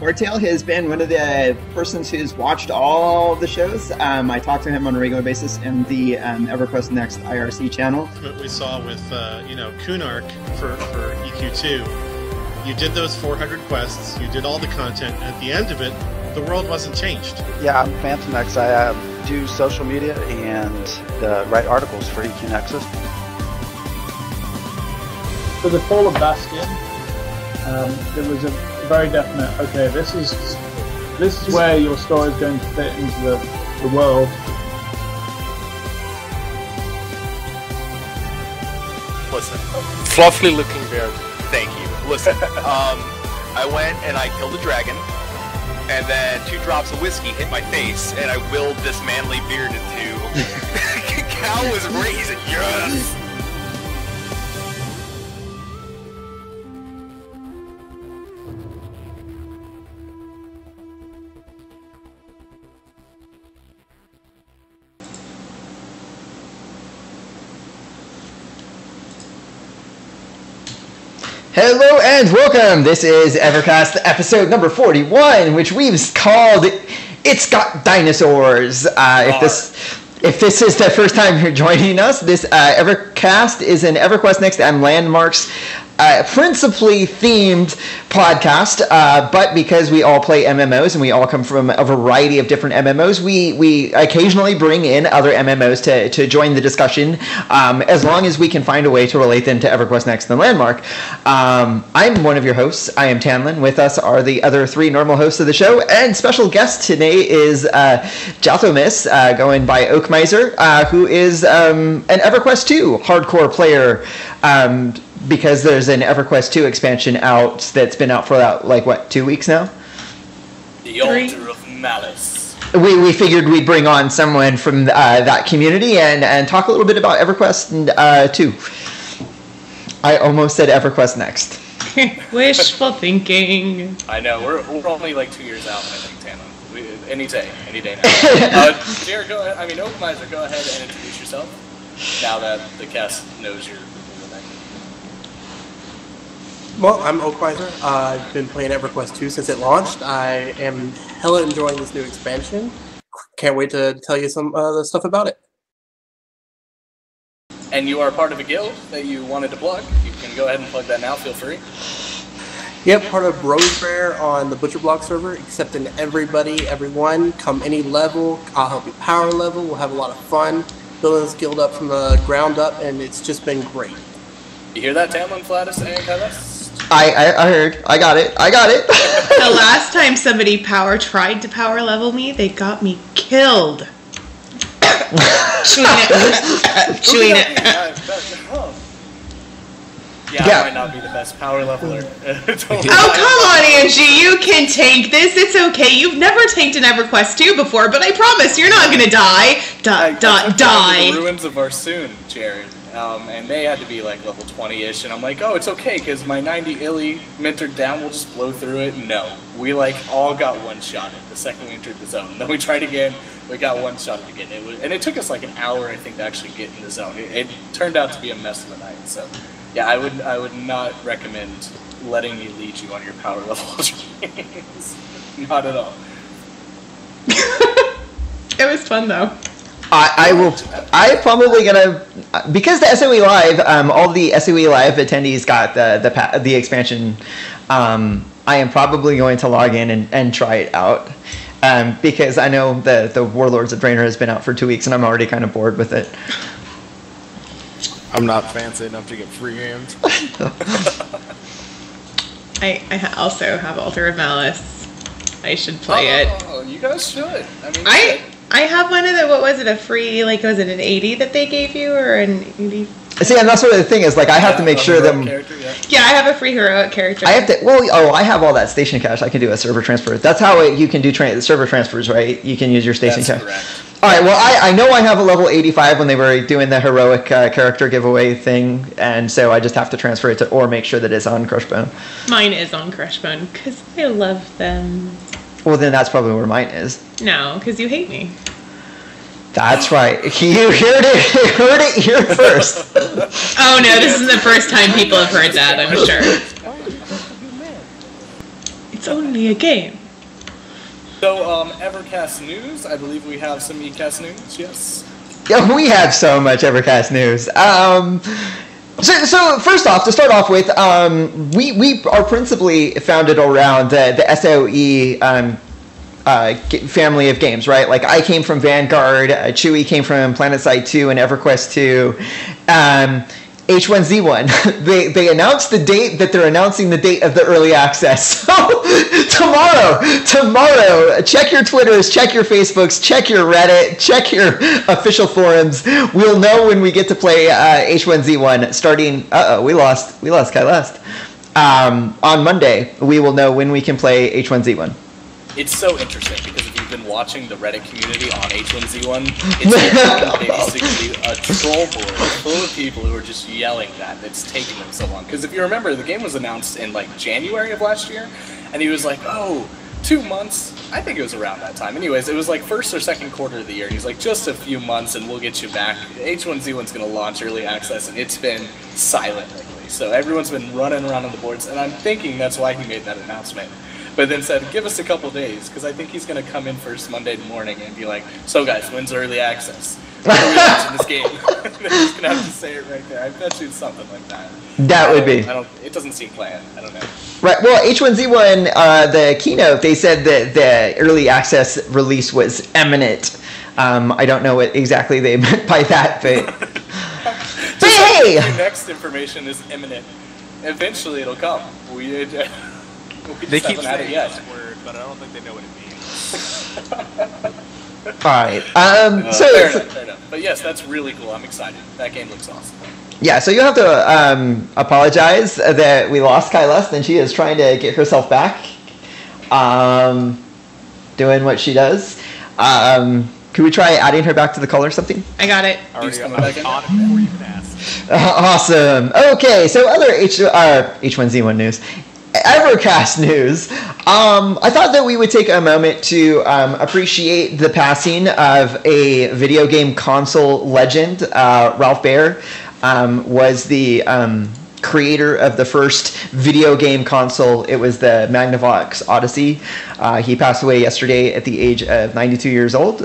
Bartail has been one of the persons who's watched all the shows. I talk to him on a regular basis in the EverQuest Next IRC channel. What we saw with, Kunark for EQ2, you did those 400 quests, you did all the content, and at the end of it, the world wasn't changed. Yeah, I'm Phantom X. I do social media and write articles for EQ Nexus. For the Fall of Bastion, there was a very definite, okay, this is where your story is going to fit into the world. Listen, fluffy looking bear, thank you. Listen, I went and I killed a dragon, and then 2 drops of whiskey hit my face, and I willed this manly beard into cow was raising, yes! Hello and welcome! This is EverCast episode number 41, which we've called It's Got Dinosaurs. If this is the first time you're joining us, this EverCast is an EverQuest Next and Landmarks principally themed podcast, but because we all play MMOs and we all come from a variety of different MMOs, we occasionally bring in other MMOs to join the discussion, as long as we can find a way to relate them to EverQuest Next and Landmark. I'm one of your hosts. I am Tanlin. With us are the other 3 normal hosts of the show, and special guest today is Jathomis, going by Oakmiser, who is an EverQuest 2 hardcore player, because there's an EverQuest 2 expansion out that's been out for about, 2 weeks now? The Altar of Malice. We figured we'd bring on someone from that community and talk a little bit about EverQuest 2. I almost said EverQuest Next. Wishful thinking. I know, we're only 2 years out, I think, Tana. Any day now. Jared, Oakmiser, go ahead and introduce yourself, now that the cast knows your name. Well, I'm Oakmiser. I've been playing EverQuest 2 since it launched. I am hella enjoying this new expansion. Can't wait to tell you some of the stuff about it. And you are part of a guild that you wanted to plug. You can go ahead and plug that now, feel free. Yep, part of Rose Bear on the Butcher Block server, accepting everyone, come any level. I'll help you power level. We'll have a lot of fun building this guild up from the ground up, and it's just been great. You hear that, Tamlin, Flatus, and Kailas? I heard. I got it. The last time somebody tried to power level me, they got me killed. Chewing it. Yeah, I might not be the best power leveler. Oh, come on, Angie. You can tank this. It's okay. You've never tanked an EverQuest 2 before, but I promise you're not going to die. Die. The ruins of Arsoon, Jared. And they had to be level 20-ish, and I'm like, oh, it's okay, because my 90 illy mentored down will just blow through it. No. We, all got one-shotted the second we entered the zone. Then we tried again, we got one-shotted again. And it took us an hour, I think, to actually get in the zone. It turned out to be a mess of a night, so, yeah, I would not recommend letting me lead you on your power level dreams. Not at all. It was fun, though. I'm probably gonna, because the SOE Live, all the SOE Live attendees got the expansion. I am probably going to log in and try it out, because I know the Warlords of Draenor has been out for 2 weeks and I'm already kind of bored with it. I'm not fancy enough to get free games. I also have Altar of Malice. I should play it. Oh, you guys should. I have one of the, what was it, a free, was it an 80 that they gave you, or an 80? See, and that's what the thing is, I have to make sure that... Yeah, I have a free heroic character. I have to, I have all that station cash. I can do a server transfer. That's how you can do server transfers, right? You can use your station cash. Correct. Alright, well, I know I have a level 85 when they were doing the heroic character giveaway thing, and so I just have to transfer it to, or make sure that it's on Crushbone. Mine is on Crushbone, because I love them. Well, then that's probably where mine is. No, because you hate me. That's right. You heard it here first. Oh no, this isn't the first time people have heard that, I'm sure. It's only a game. So, EverCast news. I believe we have some ECast news. Yes. Yeah, we have so much EverCast news. So first off, to start off with, we are principally founded around the SOE family of games, right? Like I came from Vanguard, Chewy came from PlanetSide 2 and EverQuest 2. H1Z1, they announced the date that they're announcing the date of the early access. So tomorrow, check your Twitters, check your Facebooks, check your Reddit, check your official forums. We'll know when we get to play H1Z1 starting. We lost Kylest. On Monday, we will know when we can play H1Z1. It's so interesting because if you've been watching the Reddit community on H1Z1, it's basically a troll board full of people who are just yelling that it's taking them so long. Because if you remember, the game was announced in like January of last year, and he was like, oh, 2 months? I think it was around that time. Anyways, it was like first or second quarter of the year. He's like, just a few months and we'll get you back. H1Z1's going to launch early access, and it's been silent lately. So everyone's been running around on the boards, and I'm thinking that's why he made that announcement. But then said, give us a couple days, because I think he's going to come in first Monday morning and be like, so guys, when's early access? When are we launching this game? They're just going to have to say it right there. I bet you it's something like that. That would be. It doesn't seem planned. I don't know. Right. Well, H1Z1, the keynote, they said that the early access release was imminent. I don't know what exactly they meant by that, but... but hey! The next information is imminent. Eventually it'll come. They keep saying that word, but I don't think they know what it means. Alright. Fair enough. But yes, that's really cool. I'm excited. That game looks awesome. Yeah, so you have to apologize that we lost Kylest, and she is trying to get herself back. Doing what she does. Could we try adding her back to the call or something? I got it. Already coming back in? On it before you can ask. Awesome. Okay, so other H1Z1 news. EverCast news. I thought that we would take a moment to appreciate the passing of a video game console legend. Ralph Baer was the creator of the first video game console. It was the Magnavox Odyssey. He passed away yesterday at the age of 92 years old.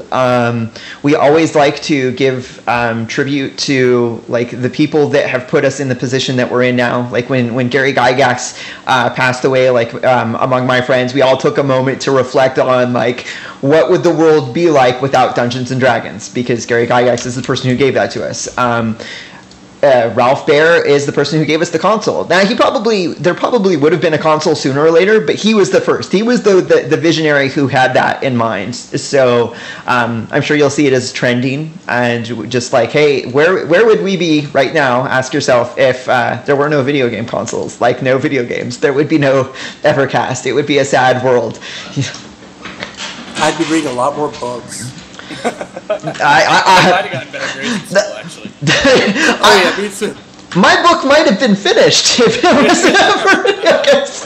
We always like to give tribute to like the people that have put us in the position that we're in now. Like when Gary Gygax passed away, like among my friends, we all took a moment to reflect on like what would the world be like without Dungeons and Dragons, because Gary Gygax is the person who gave that to us. Ralph Baer is the person who gave us the console. Now, there probably would have been a console sooner or later, but he was the first. He was the visionary who had that in mind. So I'm sure you'll see it as trending, and just like, hey, where would we be right now? Ask yourself if there were no video game consoles, like no video games. There would be no EverCast. It would be a sad world. I'd be reading a lot more books. I might have gotten better grades in school, actually. Oh yeah, me too. My book might have been finished if it wasn't for video games.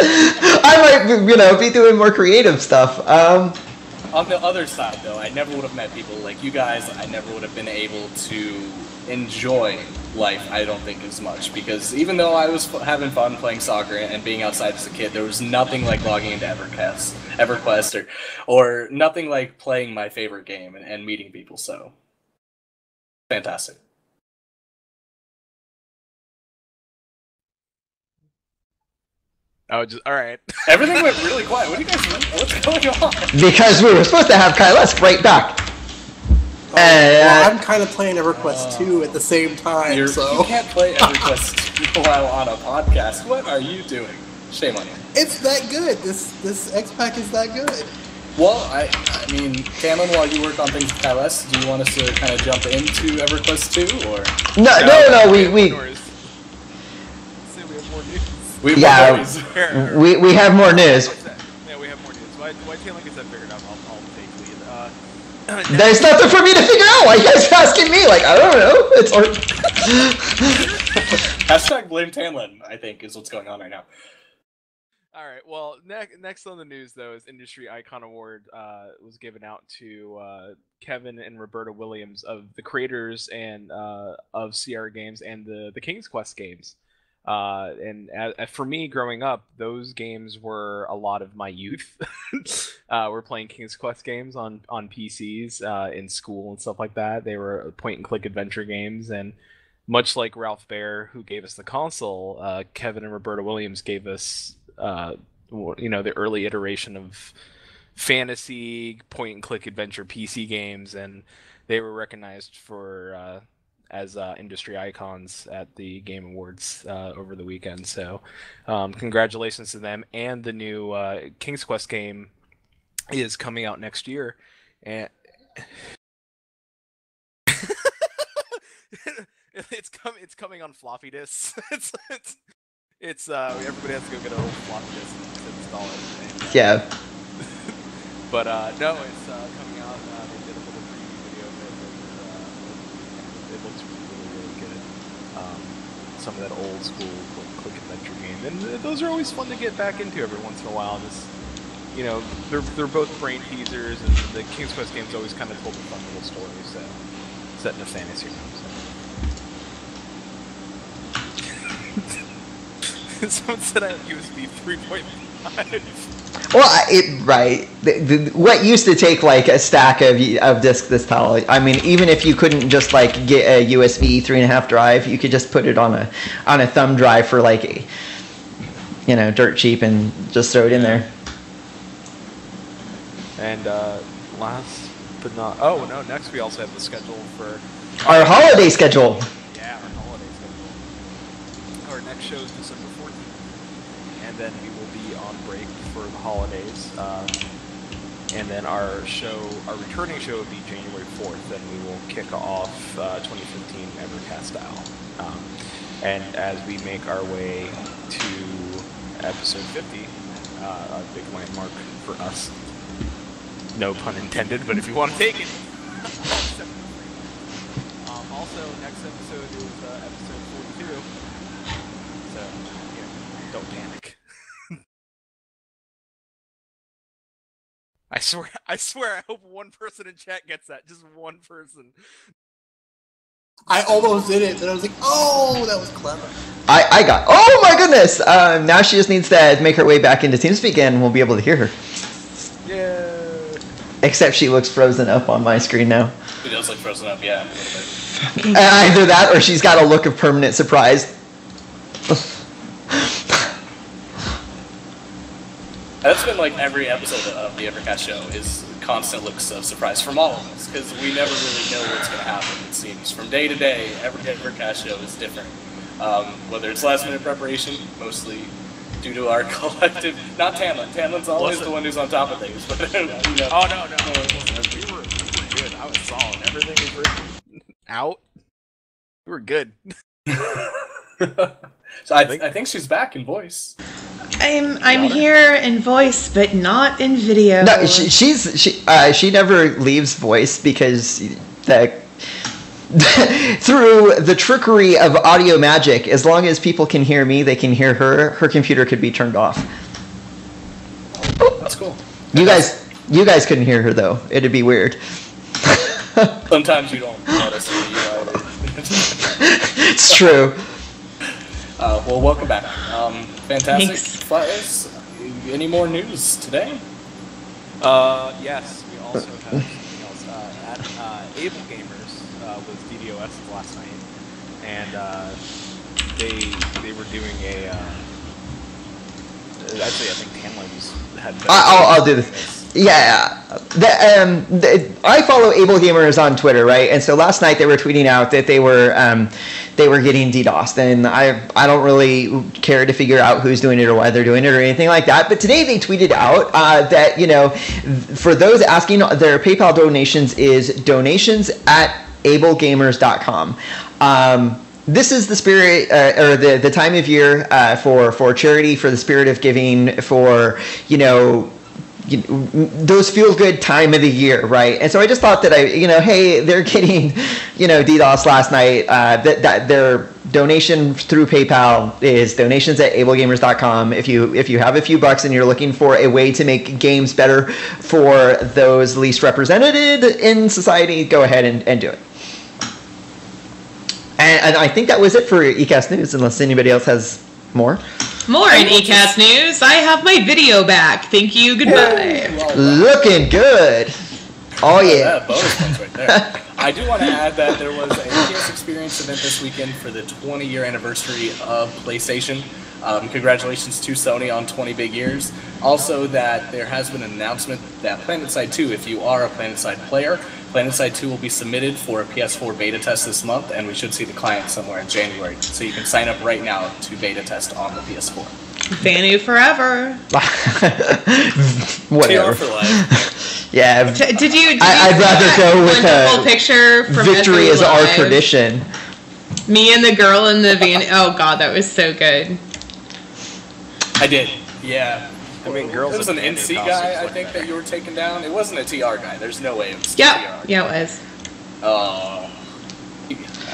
I might, be doing more creative stuff. On the other side, though, I never would have met people like you guys. I never would have been able to enjoy life, I don't think, as much. Because even though I was having fun playing soccer and being outside as a kid, there was nothing like logging into EverQuest, or nothing like playing my favorite game and meeting people. So, fantastic. Oh, all right. Everything went really quiet. What's going on? Because we were supposed to have Kylest right back. Well, I'm kind of playing EverQuest 2 at the same time, You so... can't play EverQuest 2 while on a podcast. What are you doing? Shame on you. It's that good. This X-Pack is that good. Well, I mean, Cameron, while you work on things with Kylest, do you want us to kind of jump into EverQuest 2, or...? No, we We have more news. we have more news. Yeah, we have more news. Why can't get that figured out? I'll take lead. There's nothing for me to figure out. Why are you guys asking me? Like, I don't know. It's hard. Hashtag blame Tanlin, I think, is what's going on right now. All right. Well, next on the news though is Industry Icon Award was given out to Kevin and Roberta Williams, of the creators and of CR games and the King's Quest games. And for me, growing up, those games were a lot of my youth. We're playing King's Quest games on PCs in school and stuff like that. They were point-and-click adventure games, and much like Ralph Baer, who gave us the console, Kevin and Roberta Williams gave us, the early iteration of fantasy point-and-click adventure PC games, and they were recognized for as industry icons at the Game Awards over the weekend. So congratulations to them. And the new King's Quest game is coming out next year. And it's coming on floppy disks. It's everybody has to go get a little floppy disk to install it. And, yeah. But no, it's coming out. They did a little preview video of it. It looks really good. Some of that old school click adventure game, and those are always fun to get back into every once in a while. Just they're both brain teasers, and the King's Quest games always kind of told a fun little story. So set in a fantasy realm. So. Someone said I have USB 3.5. Well, right. What used to take like a stack of discs this tall. I mean, even if you couldn't just like get a USB 3.5 drive, you could just put it on a thumb drive for like, dirt cheap and just throw it in there. And last but not, next we also have the schedule for our holiday schedule. Yeah, our holiday schedule. Our next show is December 14th, and then we will be on break for the holidays. And then our returning show will be January 4th, and we will kick off 2015 EverCast style. And as we make our way to episode 50, a big landmark for us. No pun intended, but if you want to take it. Also, next episode is episode 42. So, don't panic. I swear, I hope one person in chat gets that. Just one person. I almost did it, and I was like, oh, that was clever. I got, oh my goodness! Now she just needs to make her way back into TeamSpeak, and we'll be able to hear her. Yeah. Except she looks frozen up on my screen now. She does look frozen up, yeah. Either that, or she's got a look of permanent surprise. That's been like every episode of the EverCast show is constant looks of surprise from all of us, because we never really know what's going to happen, it seems. From day to day, every EverCast show is different. Whether it's last minute preparation, mostly due to our collective, not Tamlin. Tamlin's always the one who's on top of things. But, Oh, no. We were good. I was solid. Everything was written out. We were good. So I think she's back in voice. I'm here in voice, but not in video. No, she never leaves voice because through the trickery of audio magic, as long as people can hear me, they can hear her. Her computer could be turned off. That's cool. You guys couldn't hear her though. It'd be weird. Sometimes you don't notice you either. It's true. Well, welcome back. Fantastic. Thanks. Flyers. Any more news today? Yes, we also have something else. At Able Gamers was DDoS last night, and they were doing a. Actually, I think Tamlin had. I'll do this. Yeah, I follow Able Gamers on Twitter, right? And so last night they were tweeting out that they were getting DDoSed, and I don't really care to figure out who's doing it or why they're doing it or anything like that. But today they tweeted out that for those asking, their PayPal donations is donations@ablegamers.com. This is the spirit or the time of year for charity, for the spirit of giving, for those feel good time of the year, right? And so I just thought that hey, they're getting, DDoS last night. That their donation through PayPal is donations@ablegamers.com. If you have a few bucks and you're looking for a way to make games better for those least represented in society, go ahead and do it. And I think that was it for ECast News, unless anybody else has more. More in ECast News. I have my video back. Thank you. Goodbye. Looking good. Oh, yeah. Bonus points right there. I do want to add that there was a PS Experience event this weekend for the 20-year anniversary of PlayStation. Congratulations to Sony on 20 big years. Also, that there has been an announcement that PlanetSide 2, if you are a PlanetSide player, PlanetSide 2 will be submitted for a PS4 beta test this month, and we should see the client somewhere in January. So you can sign up right now to beta test on the PS4. Vanu forever. Whatever. TR for life. Yeah. Did you I'd rather go with wonderful picture from victory is our Live? tradition. Me and the girl in the van. Oh God, that was so good. I did. Yeah. I mean, girls. It was an NC guy, I think, that you were taking down. It wasn't a TR guy. There's no way it was. Yep. TR. Yeah, it was. I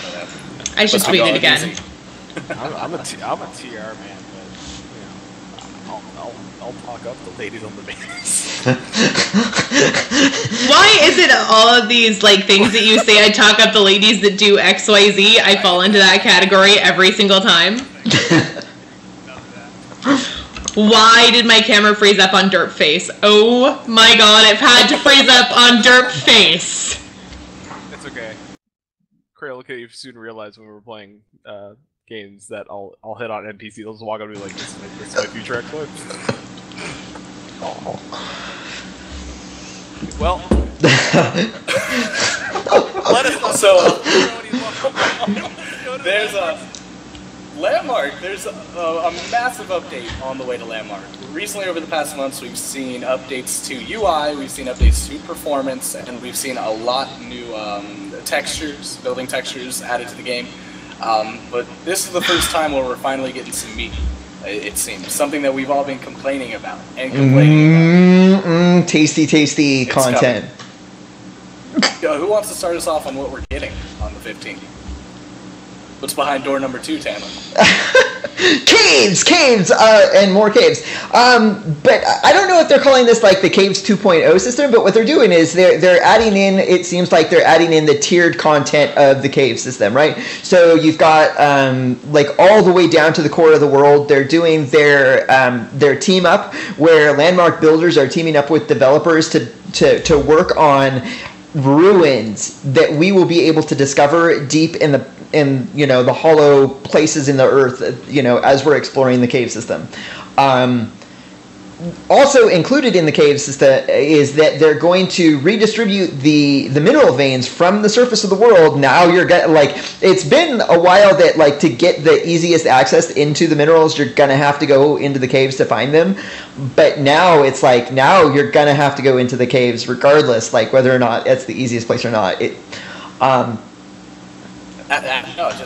don't know. I should tweet it again. I'm a TR man, but I'll talk up the ladies on the base. Why is it all of these things that you say? I talk up the ladies that do XYZ. I fall into that category every single time. Why did my camera freeze up on Derp Face? Oh my God, I've had to freeze up on Derp Face. It's okay. Cray, look at you soon realize when we were playing games that I'll hit on NPC. They'll just walk up and be like, this is my future ex-wife. Well. Let us know. So, there's a Landmark. There's a massive update on the way to Landmark. Recently, over the past months, we've seen updates to UI, we've seen updates to performance, and we've seen a lot new textures, building textures added to the game. But this is the first time where we're finally getting some meat. It seems something that we've all been complaining about and complaining about. Tasty content. Who wants to start us off on what we're getting on the 15th? What's behind door number 2, Tamlin? Caves, and more caves. But I don't know if they're calling this the Caves 2.0 system, but what they're doing is they're adding in, it seems like they're adding in the tiered content of the cave system, right? So you've got all the way down to the core of the world. They're doing their team up, where Landmark builders are teaming up with developers to work on ruins that we will be able to discover deep in the hollow places in the earth, as we're exploring the cave system. Also included in the cave system is that they're going to redistribute the mineral veins from the surface of the world. Now you're it's been a while that to get the easiest access into the minerals, you're gonna have to go into the caves to find them. But now it's now you're gonna have to go into the caves regardless, whether or not it's the easiest place or not. Just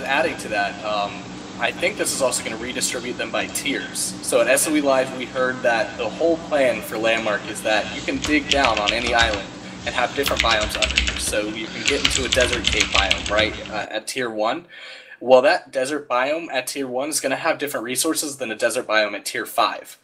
adding to that, I think this is also going to redistribute them by tiers. So at SOE Live, we heard that the whole plan for Landmark is that you can dig down on any island and have different biomes under you. So you can get into a desert cave biome, right, at Tier 1. Well, that desert biome at Tier 1 is going to have different resources than a desert biome at Tier 5.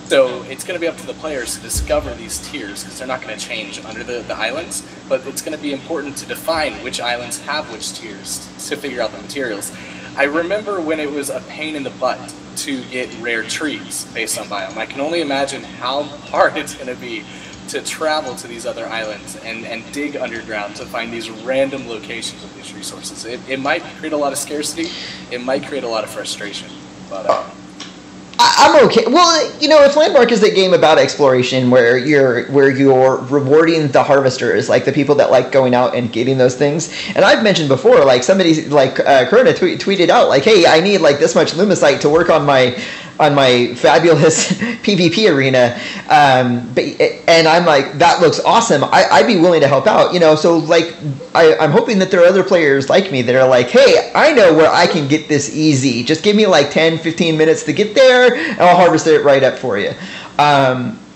So it's going to be up to the players to discover these tiers, because they're not going to change under the islands, but it's going to be important to define which islands have which tiers to figure out the materials. I remember when it was a pain in the butt to get rare trees based on biome. I can only imagine how hard it's going to be to travel to these other islands and dig underground to find these random locations of these resources. It might create a lot of scarcity, it might create a lot of frustration, but I'm okay. Well, if Landmark is a game about exploration where you're rewarding the harvesters, the people that like going out and getting those things. And I've mentioned before, somebody Corona tweeted out hey, I need this much lumicite to work on my fabulous PvP arena, and I'm that looks awesome. I'd be willing to help out, So I'm hoping that there are other players like me that are hey, I know where I can get this easy. Just give me 10, 15 minutes to get there, and I'll harvest it right up for you.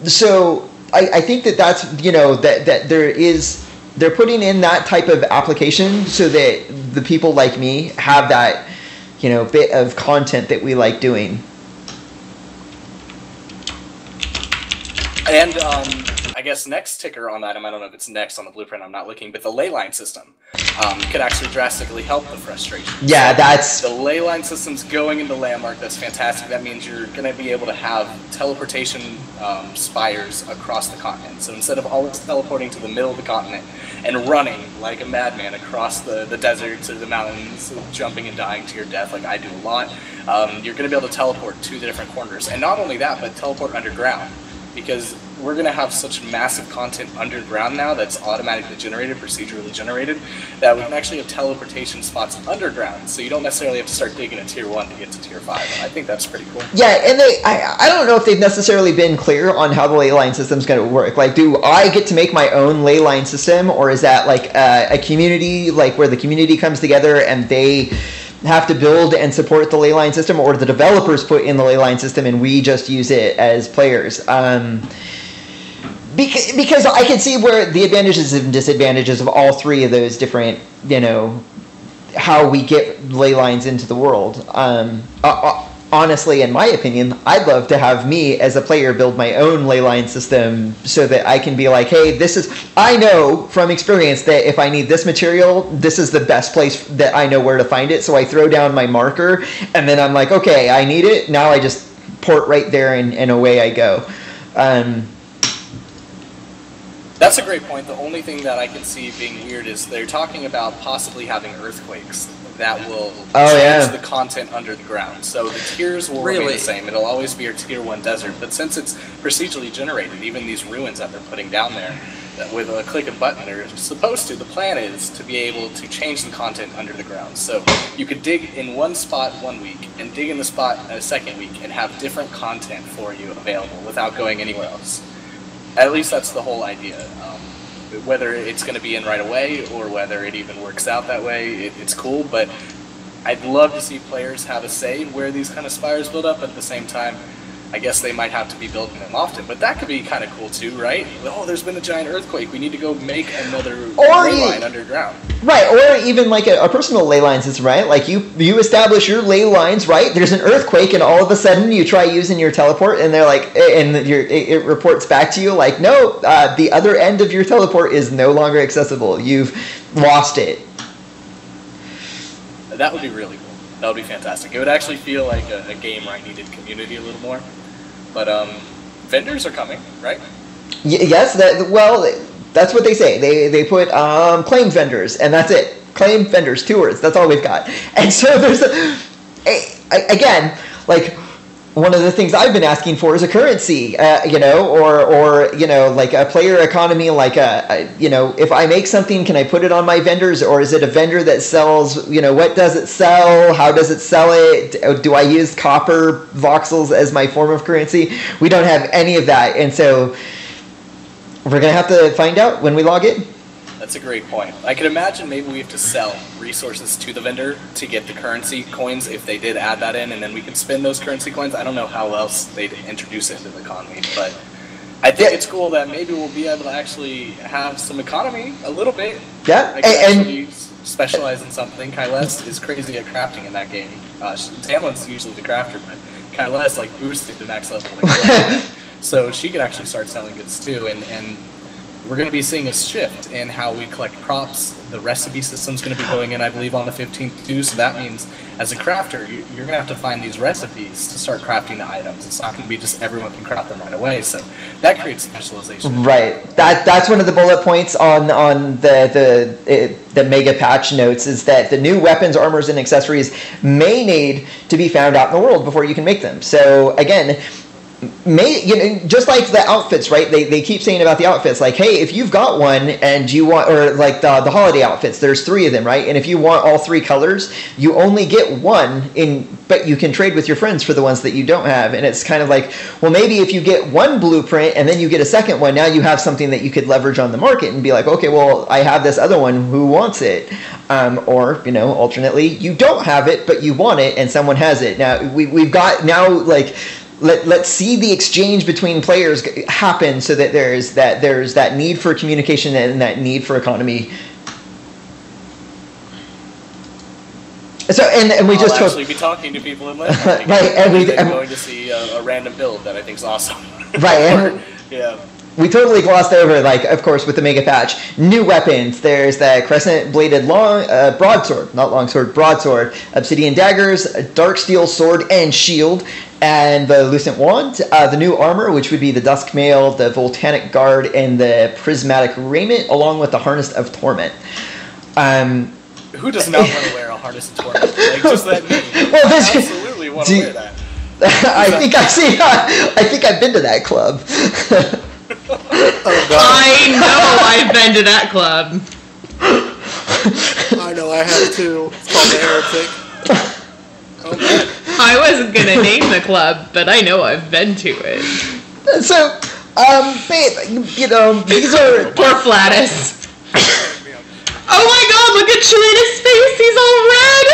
So I think that's that they're putting in that type of application so that the people like me have that bit of content that we like doing. And I guess next ticker on that, I don't know if it's next on the blueprint, I'm not looking, but the ley line system could actually drastically help the frustration. Yeah, that's... The ley line system's going into Landmark, that's fantastic. That means you're going to be able to have teleportation spires across the continent. So instead of always teleporting to the middle of the continent and running like a madman across the deserts or the mountains, jumping and dying to your death like I do a lot, you're going to be able to teleport to the different corners. And not only that, but teleport underground. Because we're going to have such massive content underground now that's automatically generated, procedurally generated, that we can actually have teleportation spots underground, so you don't necessarily have to start digging at Tier 1 to get to Tier 5, and I think that's pretty cool. Yeah, and I don't know if they've necessarily been clear on how the ley line system's going to work. Like, do I get to make my own ley line system, or is that like a community, like where the community comes together and they have to build and support the ley line system, or the developers put in the ley line system and we just use it as players? Because I can see where the advantages and disadvantages of all three of those different, how we get ley lines into the world. Honestly, in my opinion, I'd love to have me as a player build my own ley line system so that I can be like, hey, I know from experience that if I need this material, this is the best place that I know where to find it. So I throw down my marker and then I'm like, okay, I need it. Now I just port right there and away I go. That's a great point. The only thing that I can see being weird is they're talking about possibly having earthquakes that will change the content under the ground. So the tiers will remain the same. It'll always be a Tier 1 desert, but since it's procedurally generated, even these ruins that they're putting down there, with a click of a button, they're supposed to, the plan is to be able to change the content under the ground. So you could dig in one spot 1 week and dig in the spot a second week and have different content for you available without going anywhere else. At least that's the whole idea. Whether it's going to be in right away or whether it even works out that way, it's cool, but I'd love to see players have a say where these kind of spires build up. At the same time, I guess they might have to be building them often, but that could be kind of cool too, right? Oh, there's been a giant earthquake, we need to go make another ley line underground. Right, or even like a personal ley line system, right? Like you establish your ley lines, right? There's an earthquake and all of a sudden you try using your teleport and they're like, and it reports back to you like, no, the other end of your teleport is no longer accessible. You've lost it. That would be really cool. That would be fantastic. It would actually feel like a game where I needed community a little more. But vendors are coming, right? Yes, that's what they say. They put claim vendors, and that's it. Claim vendors, 2 words. That's all we've got. And so there's again, like, one of the things I've been asking for is a currency, or like a player economy, like if I make something, can I put it on my vendors, or is it a vendor that sells, what does it sell? How does it sell it? Do I use copper voxels as my form of currency? We don't have any of that, and so we're going to have to find out when we log in. That's a great point. I could imagine maybe we have to sell resources to the vendor to get the currency coins if they did add that in, and then we could spend those currency coins. I don't know how else they'd introduce it into the economy, but I think it's cool that maybe we'll be able to actually have some economy a little bit. Yeah, I can actually specialize in something. Kylest is crazy at crafting in that game. Tamlin's usually the crafter, but Kylest like boosted to max level. So she could actually start selling goods too, and we're going to be seeing a shift in how we collect props. The recipe system's going to be going in, I believe, on the 15th too, so that means as a crafter, you're going to have to find these recipes to start crafting the items. It's not going to be just everyone can craft them right away, so that creates specialization. Right. That's one of the bullet points on the mega patch notes, is that the new weapons, armors, and accessories may need to be found out in the world before you can make them. So again, just like the outfits, right? They keep saying about the outfits, like, hey, if you've got one and you want, or like the holiday outfits, there's 3 of them, right? And if you want all 3 colors, you only get one but you can trade with your friends for the ones that you don't have. And it's kind of like, well, maybe if you get one blueprint and then you get a second one, now you have something that you could leverage on the market and be like, okay, well, I have this other one, who wants it? Or, alternately, you don't have it, but you want it and someone has it. Now, we've got now, like, let's see the exchange between players happen, so that there's that need for communication and that need for economy. So and we just actually be talking to people in London, right, and I'm going to see a random build that I think is awesome. Right, and yeah. We totally glossed over, like, of course, with the mega patch, new weapons. There's the crescent-bladed broadsword, not longsword, broadsword, obsidian daggers, a dark steel sword and shield, and the lucent wand. The new armor, which would be the dusk mail, the volcanic guard, and the prismatic raiment, along with the harness of torment. Who does not want to wear a harness of torment? Like, just let me. Well, I absolutely want to wear that. I think I've been to that club. I know I've been to that club. I know I have too. It's called the Heretic. Oh man. I wasn't gonna name the club, but I know I've been to it. So, babe, you know, these are Poor Flatus. Oh my god, look at Chilina's face, he's all red!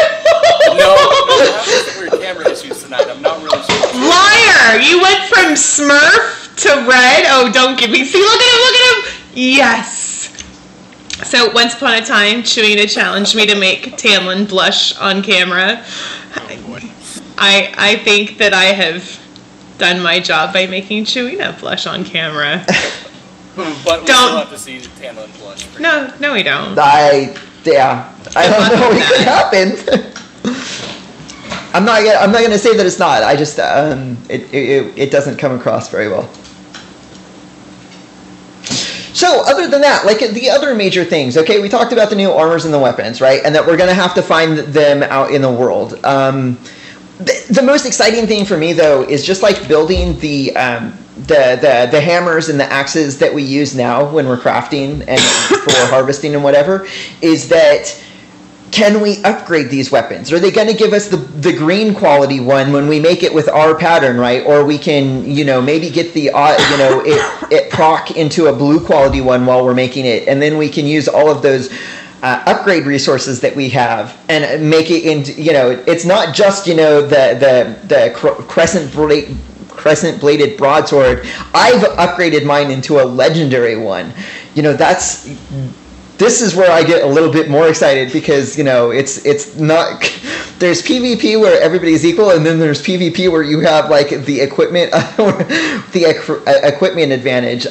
No, I'm having weird camera issues tonight. I'm not really sure. Liar! You went from Smurf to red? Oh, don't give me... See, look at him! Yes! So, once upon a time, Chilina challenged me to make Tamlin blush on camera. Oh boy. I think that I have done my job by making Chilina blush on camera. But we still have to see Tamlin blush. No, we don't. I don't know what could happen. I'm not gonna say that it's not. I just it doesn't come across very well. So other than that, like the other major things, okay, we talked about the new armors and the weapons, right? And that we're gonna have to find them out in the world. The most exciting thing for me though is just like building the hammers and the axes that we use now when we're crafting and for harvesting and whatever, is that can we upgrade these weapons? Are they going to give us the green quality one when we make it with our pattern, right? Or we can, you know, maybe get the, it proc into a blue quality one while we're making it. And then we can use all of those upgrade resources that we have and make it into, you know, it's not just, you know, the crescent bladed broadsword. I've upgraded mine into a legendary one. You know, this is where I get a little bit more excited because, you know, it's not, there's PvP where everybody's equal, and then there's PvP where you have like the equipment equipment advantage.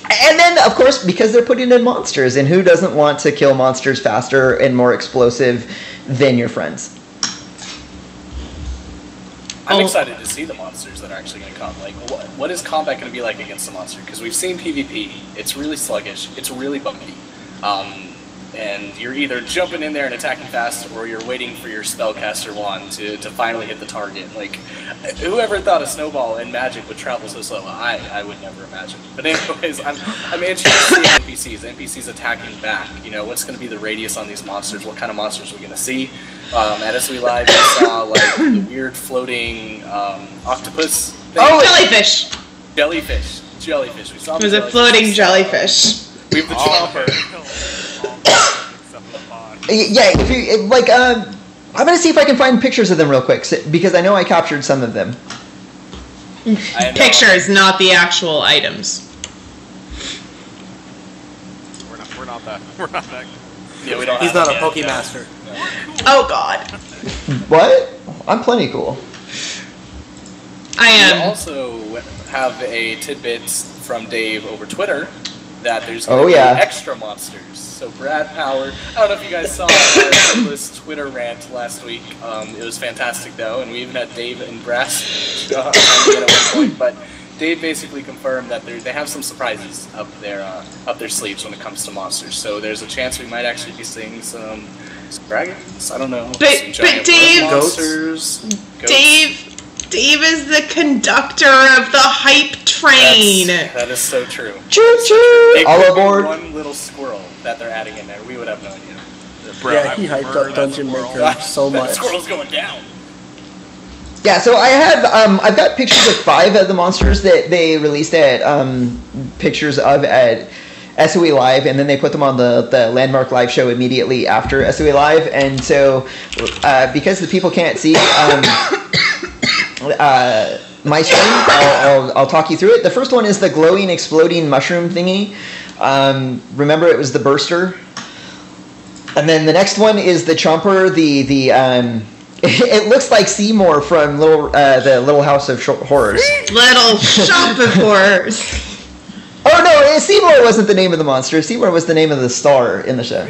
And then, of course, because they're putting in monsters, and who doesn't want to kill monsters faster and more explosive than your friends? I'm excited to see the monsters that are actually going to come. Like, what is combat going to be like against the monster? Because we've seen PvP. It's really sluggish. It's really bumpy. And you're either jumping in there and attacking fast, or you're waiting for your spellcaster wand to finally hit the target. Like, whoever thought a snowball in Magic would travel so slow? I would never imagine. But anyways, I'm interested to see NPCs attacking back. You know, what's going to be the radius on these monsters? What kind of monsters are we going to see? At SOE Live, we saw like the weird floating octopus thing. Oh, jellyfish! Jellyfish. We saw it was a floating jellyfish. We have the chopper. Yeah, if you like, I'm gonna see if I can find pictures of them real quick because I know I captured some of them. Pictures, not the actual items. We're not that. Yeah, we don't. He's not a Pokemaster. Oh God. What? I'm plenty cool. I am. We also have a tidbit from Dave over Twitter that there's going to be extra monsters. So Brad Power, I don't know if you guys saw this Twitter rant last week. It was fantastic though, and we even had Dave and Brass at one point. But Dave basically confirmed that they have some surprises up their sleeves when it comes to monsters. So there's a chance we might actually be seeing some dragons. I don't know. But Dave, monsters. Dave is the conductor of the hype train. That is so true. Choo choo! All aboard. One little squirrel that they're adding in there. We would have no idea. Bro, yeah, he hyped up Dungeon Maker so much. That squirrel's going down. Yeah, so I have I've got pictures of 5 of the monsters that they released at pictures of at SOE Live, and then they put them on the Landmark Live show immediately after SOE Live. And so because the people can't see, my screen. I'll talk you through it. The first one is the glowing, exploding mushroom thingy. Remember, it was the burster. And then the next one is the chomper. It looks like Seymour from the Little House of Horrors. Little Shop of Horrors. Oh no, Seymour wasn't the name of the monster. Seymour was the name of the star in the show.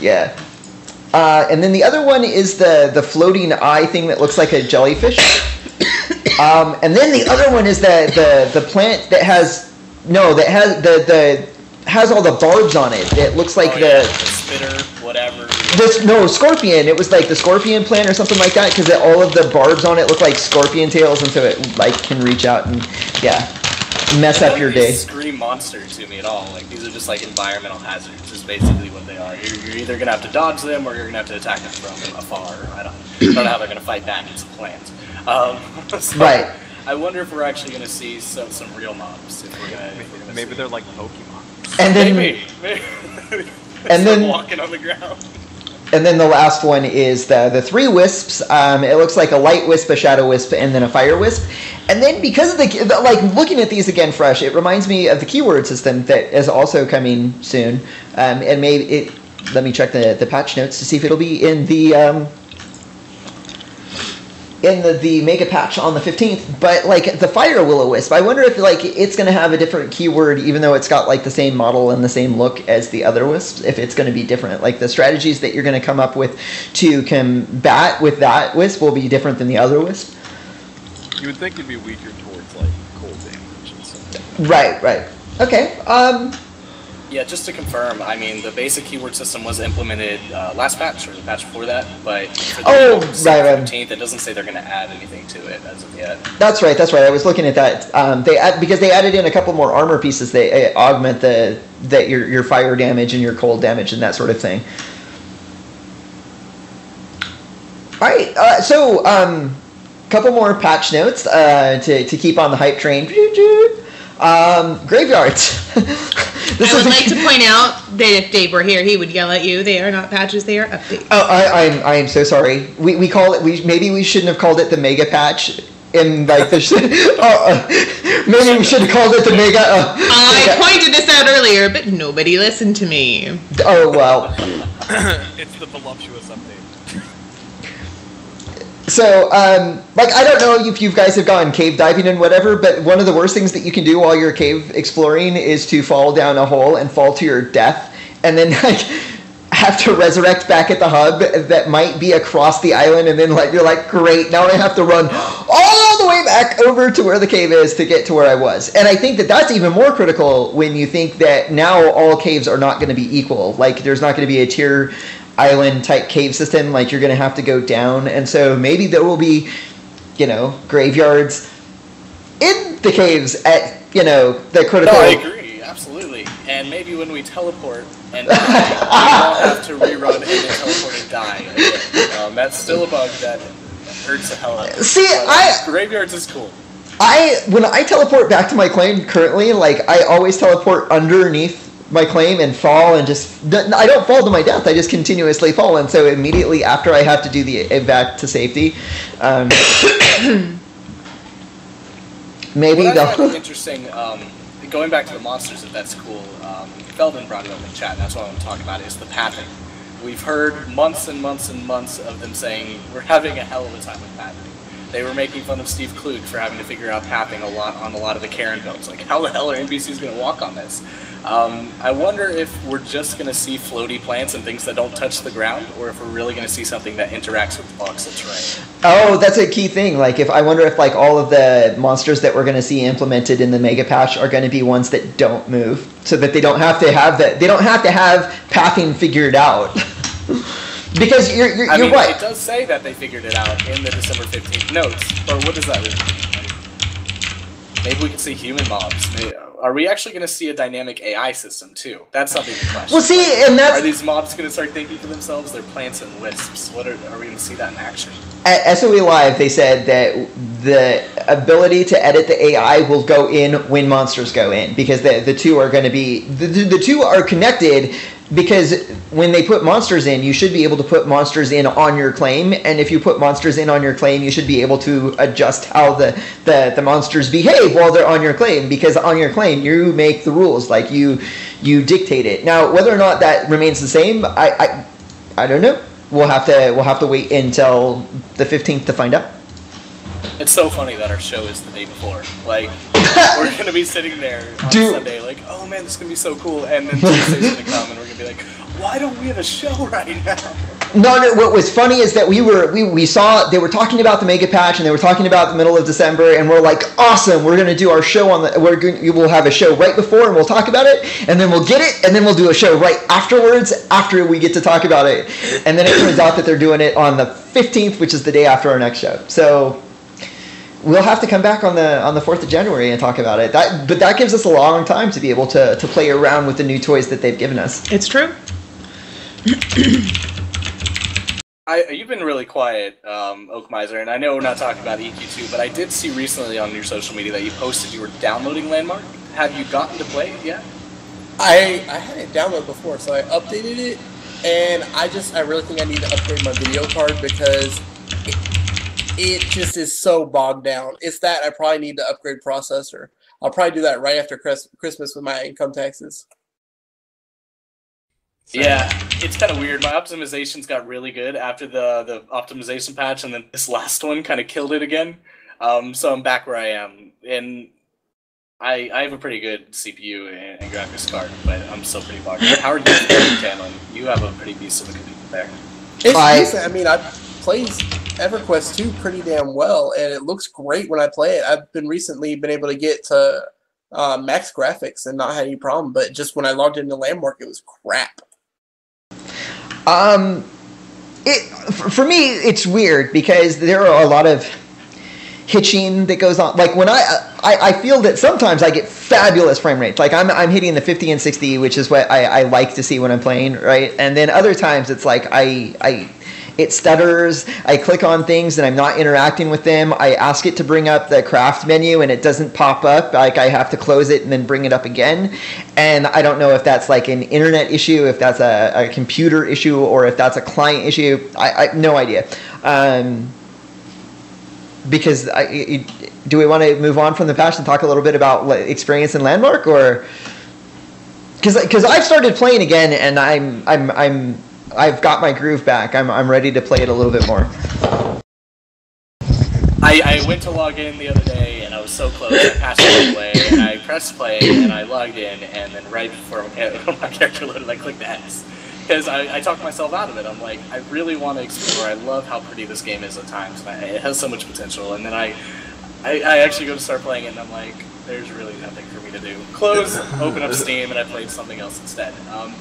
Yeah. And then the other one is the floating eye thing that looks like a jellyfish. And then the other one is the plant that has all the barbs on it. It looks like the spitter, whatever. Scorpion. It was like the scorpion plant or something like that, because all of the barbs on it look like scorpion tails, and so it like can reach out and mess up your day. Scream monster to me at all. Like, these are just like environmental hazards. Is basically what they are. You're either gonna have to dodge them or you're gonna have to attack them from afar. I don't know how they're gonna fight back. It's a plant. So right. I wonder if we're actually gonna see some real mobs. Maybe they're like Pokemon. And then maybe. And then walking on the ground. And then the last one is the three wisps. It looks like a light wisp, a shadow wisp, and then a fire wisp. And then because of the looking at these again fresh, it reminds me of the keyword system that is also coming soon. And let me check the patch notes to see if it'll be in the mega patch on the 15th. But like the fire will-o-wisp, I wonder if like it's going to have a different keyword, even though it's got like the same model and the same look as the other wisps. If it's going to be different, like the strategies that you're going to come up with to combat with that wisp will be different than the other wisp. You would think it'd be weaker towards like cold damage and stuff. Right. Okay. Yeah, just to confirm, I mean, the basic keyword system was implemented last patch, or the patch before that, but for the 15th, it doesn't say they're going to add anything to it as of yet. That's right. I was looking at that. Because they added in a couple more armor pieces. They augment your fire damage and your cold damage and that sort of thing. All right. So, couple more patch notes to keep on the hype train. Graveyards. I would like to point out that if Dave were here, he would yell at you. They are not patches; they are updates. Oh, I am so sorry. We call it. Maybe we shouldn't have called it the mega patch. In like the maybe we should have called it the mega. I pointed this out earlier, but nobody listened to me. Oh well. It's the voluptuous update. So, like, I don't know if you guys have gone cave diving and whatever, but one of the worst things that you can do while you're cave exploring is to fall down a hole and fall to your death, and then, like, have to resurrect back at the hub that might be across the island, and then, like, you're like, great, now I have to run all the way back over to where the cave is to get to where I was. And I think that that's even more critical when you think that now all caves are not going to be equal. Like, there's not going to be a tier island type cave system, like you're going to have to go down, and so maybe there will be, graveyards in the caves at, the critical. No, I agree, absolutely. And maybe when we teleport and die, we won't have to rerun and then teleport and die. That's still a bug that hurts the hell out of me. See, graveyards is cool. When I teleport back to my claim currently, like, I always teleport underneath my claim and fall, and I don't fall to my death, I just continuously fall, and so immediately after I have to do the evac to safety, maybe that's really interesting. Going back to the monsters, if that's cool, Feldon brought it up in chat, and that's what I want to talk about, is the pathing. We've heard months and months and months of them saying, we're having a hell of a time with pathing. They were making fun of Steve Klug for having to figure out pathing on a lot of the Karen builds. Like, how the hell are NPCs going to walk on this? I wonder if we're just going to see floaty plants and things that don't touch the ground, or if we're really going to see something that interacts with blocks of terrain. Oh, that's a key thing. Like, I wonder if like all of the monsters that we're going to see implemented in the mega patch are going to be ones that don't move, so that they don't have to have that. They don't have to have pathing figured out. Because you're right. It does say that they figured it out in the December 15th notes, but what does that really mean? Maybe we can see human mobs. Are we actually going to see a dynamic AI system too? That's something to question. Well, see, and that's... Are these mobs going to start thinking for themselves? They're plants and wisps. Are we going to see that in action? At SOE Live, they said that the ability to edit the AI will go in when monsters go in, because the two are going to be... The two are connected because when they put monsters in, you should be able to put monsters in on your claim, and if you put monsters in on your claim, you should be able to adjust how the monsters behave while they're on your claim, because on your claim you make the rules, like you dictate it. Now, whether or not that remains the same, I don't know. We'll have to wait until the 15th to find out. It's so funny that our show is the day before. Like, we're gonna be sitting there on Sunday, like, oh man, this is gonna be so cool, and then Tuesday's gonna come, and we're gonna be like, why don't we have a show right now? No. What was funny is that we saw they were talking about the mega patch, and they were talking about the middle of December, and we're like, awesome, we're gonna do our show we'll have a show right before, and we'll talk about it, and then we'll get it, and then we'll do a show right afterwards after we get to talk about it, and then it turns out that they're doing it on the 15th, which is the day after our next show. So we'll have to come back on the 4th of January and talk about it. But that gives us a long time to be able to play around with the new toys that they've given us. It's true. You've been really quiet, Oak Miser, and I know we're not talking about EQ2, but I did see recently on your social media that you posted you were downloading Landmark. Have you gotten to play it yet? I had it downloaded before, so I updated it, and I really think I need to upgrade my video card because it just is so bogged down. It's that I probably need to upgrade processor. I'll probably do that right after Christmas with my income taxes. Yeah, it's kind of weird. My optimizations got really good after the optimization patch, and then this last one kind of killed it again. So I'm back where I am, and I have a pretty good CPU and graphics card, but I'm still pretty bogged down. How are you doing, Tanlin? You have a pretty decent computer there. It's decent. I mean, I played EverQuest 2 pretty damn well, and it looks great when I play it. I've recently been able to get to max graphics and not had any problem, but just when I logged into Landmark, it was crap. For me, it's weird because there are a lot of hitching that goes on. Like when I feel that sometimes I get fabulous frame rates. Like I'm hitting the 50 and 60, which is what I like to see when I'm playing, right? And then other times it's like it stutters. I click on things and I'm not interacting with them. I ask it to bring up the craft menu and it doesn't pop up. Like I have to close it and then bring it up again. And I don't know if that's like an internet issue, if that's a computer issue, or if that's a client issue. I have no idea. Because do we want to move on from the patch and talk a little bit about experience in Landmark, or because I've started playing again and I've got my groove back. I'm ready to play it a little bit more. I went to log in the other day and I was so close. I passed it away and I pressed play and I logged in, and then right before my character loaded, I clicked X. Because I talked myself out of it. I'm like, I really want to explore. I love how pretty this game is at times. It has so much potential. And then I actually go to start playing it, and I'm like, there's really nothing for me to do. Close, open up Steam, and I played something else instead.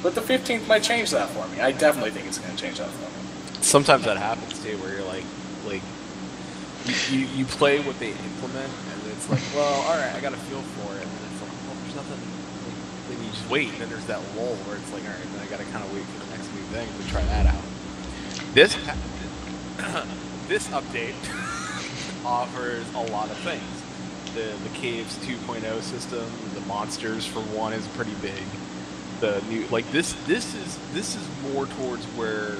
But the 15th might change that for me. I definitely think it's going to change that for me. Sometimes that happens too, where you're like you play what they implement, and it's like, well, all right, I got a feel for it, and then it's like, well, there's nothing. Then you just wait, and then there's that lull where it's like, all right, then I got to kind of wait for the next new thing to try that out. This update offers a lot of things. The Caves 2.0 system, the monsters for one is pretty big. The new this is more towards where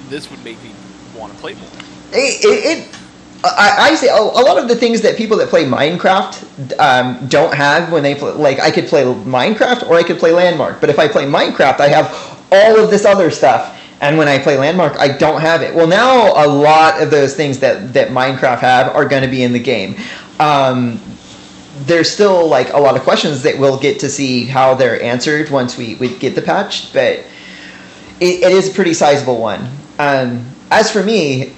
this would make me want to play more. I say a lot of the things that people that play Minecraft don't have when they play. Like I could play Minecraft or I could play Landmark, but if I play Minecraft, I have all of this other stuff. And when I play Landmark, I don't have it. Well, now a lot of those things that Minecraft have are going to be in the game. There's still like a lot of questions that we'll get to see how they're answered once we get the patch, but it is a pretty sizable one. As for me,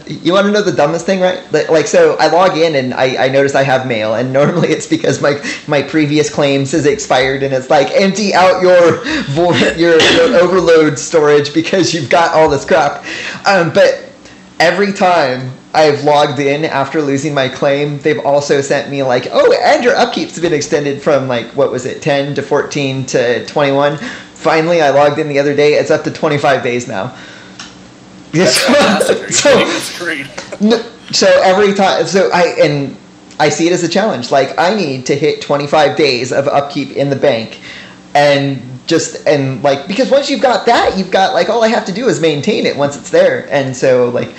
you want to know the dumbest thing, right? Like, so I log in and I notice I have mail, and normally it's because my previous claims has expired, and it's like, empty out your overload storage because you've got all this crap. But every time I've logged in after losing my claim, they've also sent me like, oh, and your upkeep's been extended from like, what was it, 10 to 14 to 21. Finally, I logged in the other day. It's up to 25 days now. That's great. So every time, I see it as a challenge. Like I need to hit 25 days of upkeep in the bank, and because once you've got that, you've got like all I have to do is maintain it once it's there. And so like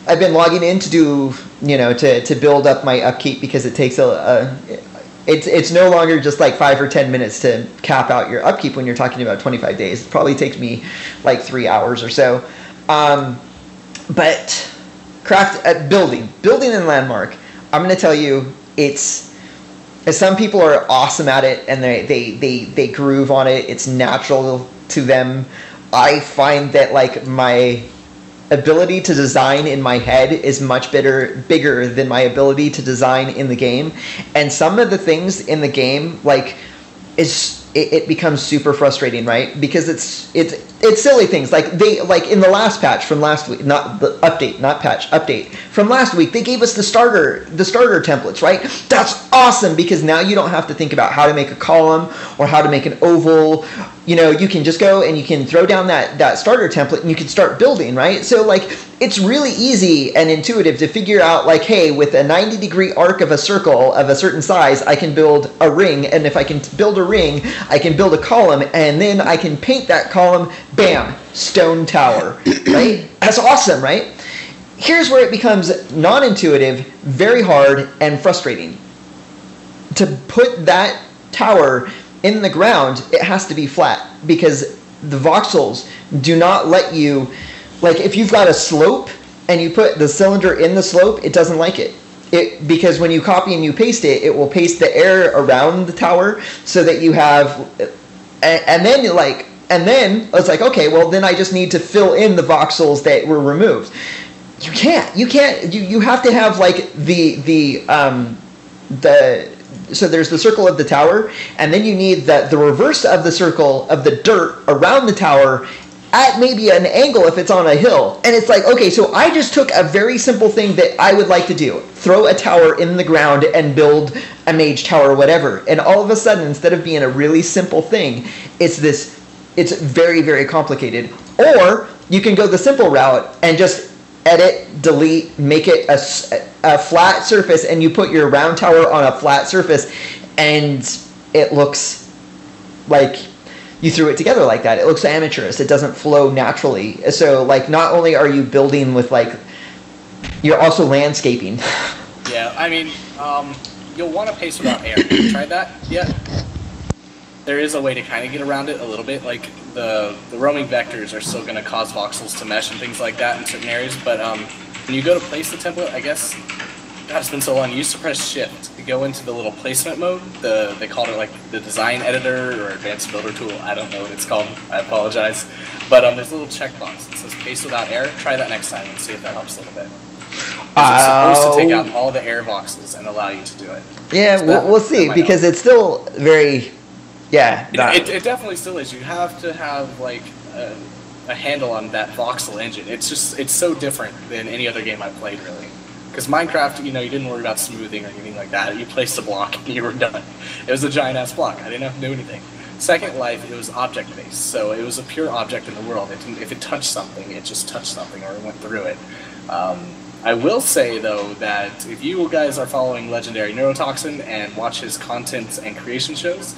I've been logging in to do, to build up my upkeep, because it takes it's no longer just like 5 or 10 minutes to cap out your upkeep when you're talking about 25 days. It probably takes me like 3 hours or so. But building in Landmark, I'm going to tell you, some people are awesome at it and they groove on it. It's natural to them. I find that like my ability to design in my head is much bigger than my ability to design in the game. And some of the things in the game, like, it becomes super frustrating, right? Because it's silly things. Like in the last patch from last week, not the update, not patch, update from last week, they gave us the starter templates, right? That's awesome, because now you don't have to think about how to make a column or how to make an oval. You can just go and you can throw down that starter template and you can start building, right? So like it's really easy and intuitive to figure out like, hey, with a 90-degree arc of a circle of a certain size, I can build a ring, and if I can build a ring, I can build a column, and then I can paint that column, bam, stone tower, right? That's awesome, right? Here's where it becomes non-intuitive, very hard, and frustrating. To put that tower in the ground, it has to be flat, because the voxels do not let you, like if you've got a slope and you put the cylinder in the slope, it doesn't like it. Because when you copy and you paste it, it will paste the air around the tower so that you have, and then it's like, okay, well then I just need to fill in the voxels that were removed. You can't. You have to have like so there's the circle of the tower, and then you need the reverse of the circle of the dirt around the tower at maybe an angle if it's on a hill. And it's like, okay, so I just took a very simple thing that I would like to do. Throw a tower in the ground and build a mage tower or whatever. And all of a sudden, instead of being a really simple thing, it's very, very complicated. Or you can go the simple route and just edit, delete, make it a flat surface, and you put your round tower on a flat surface, and it looks like you threw it together like that. It looks amateurish. It doesn't flow naturally. So, like, not only are you building with, like, you're also landscaping. Yeah, I mean, you'll want to pace without air. Have you tried that yet? There is a way to kind of get around it a little bit. Like, the roaming vectors are still going to cause voxels to mesh and things like that in certain areas, but when you go to place the template, I guess, God, it's been so long, you used to press shift to go into the little placement mode. They called it like the design editor or advanced builder tool. I don't know what it's called. I apologize. But there's a little checkbox that says paste without air. Try that next time and see if that helps a little bit. It's supposed to take out all the air voxels and allow you to do it. Yeah, so we'll see, because it's still very... Yeah. It definitely still is. You have to have like a handle on that voxel engine. It's so different than any other game I've played, really. Because Minecraft, you didn't worry about smoothing or anything like that. You placed a block and you were done. It was a giant-ass block. I didn't have to do anything. Second Life, it was object-based, so it was a pure object in the world. If it touched something, it just touched something or it went through it. I will say, though, that if you guys are following legendary Neurotoxin and watch his content and creation shows,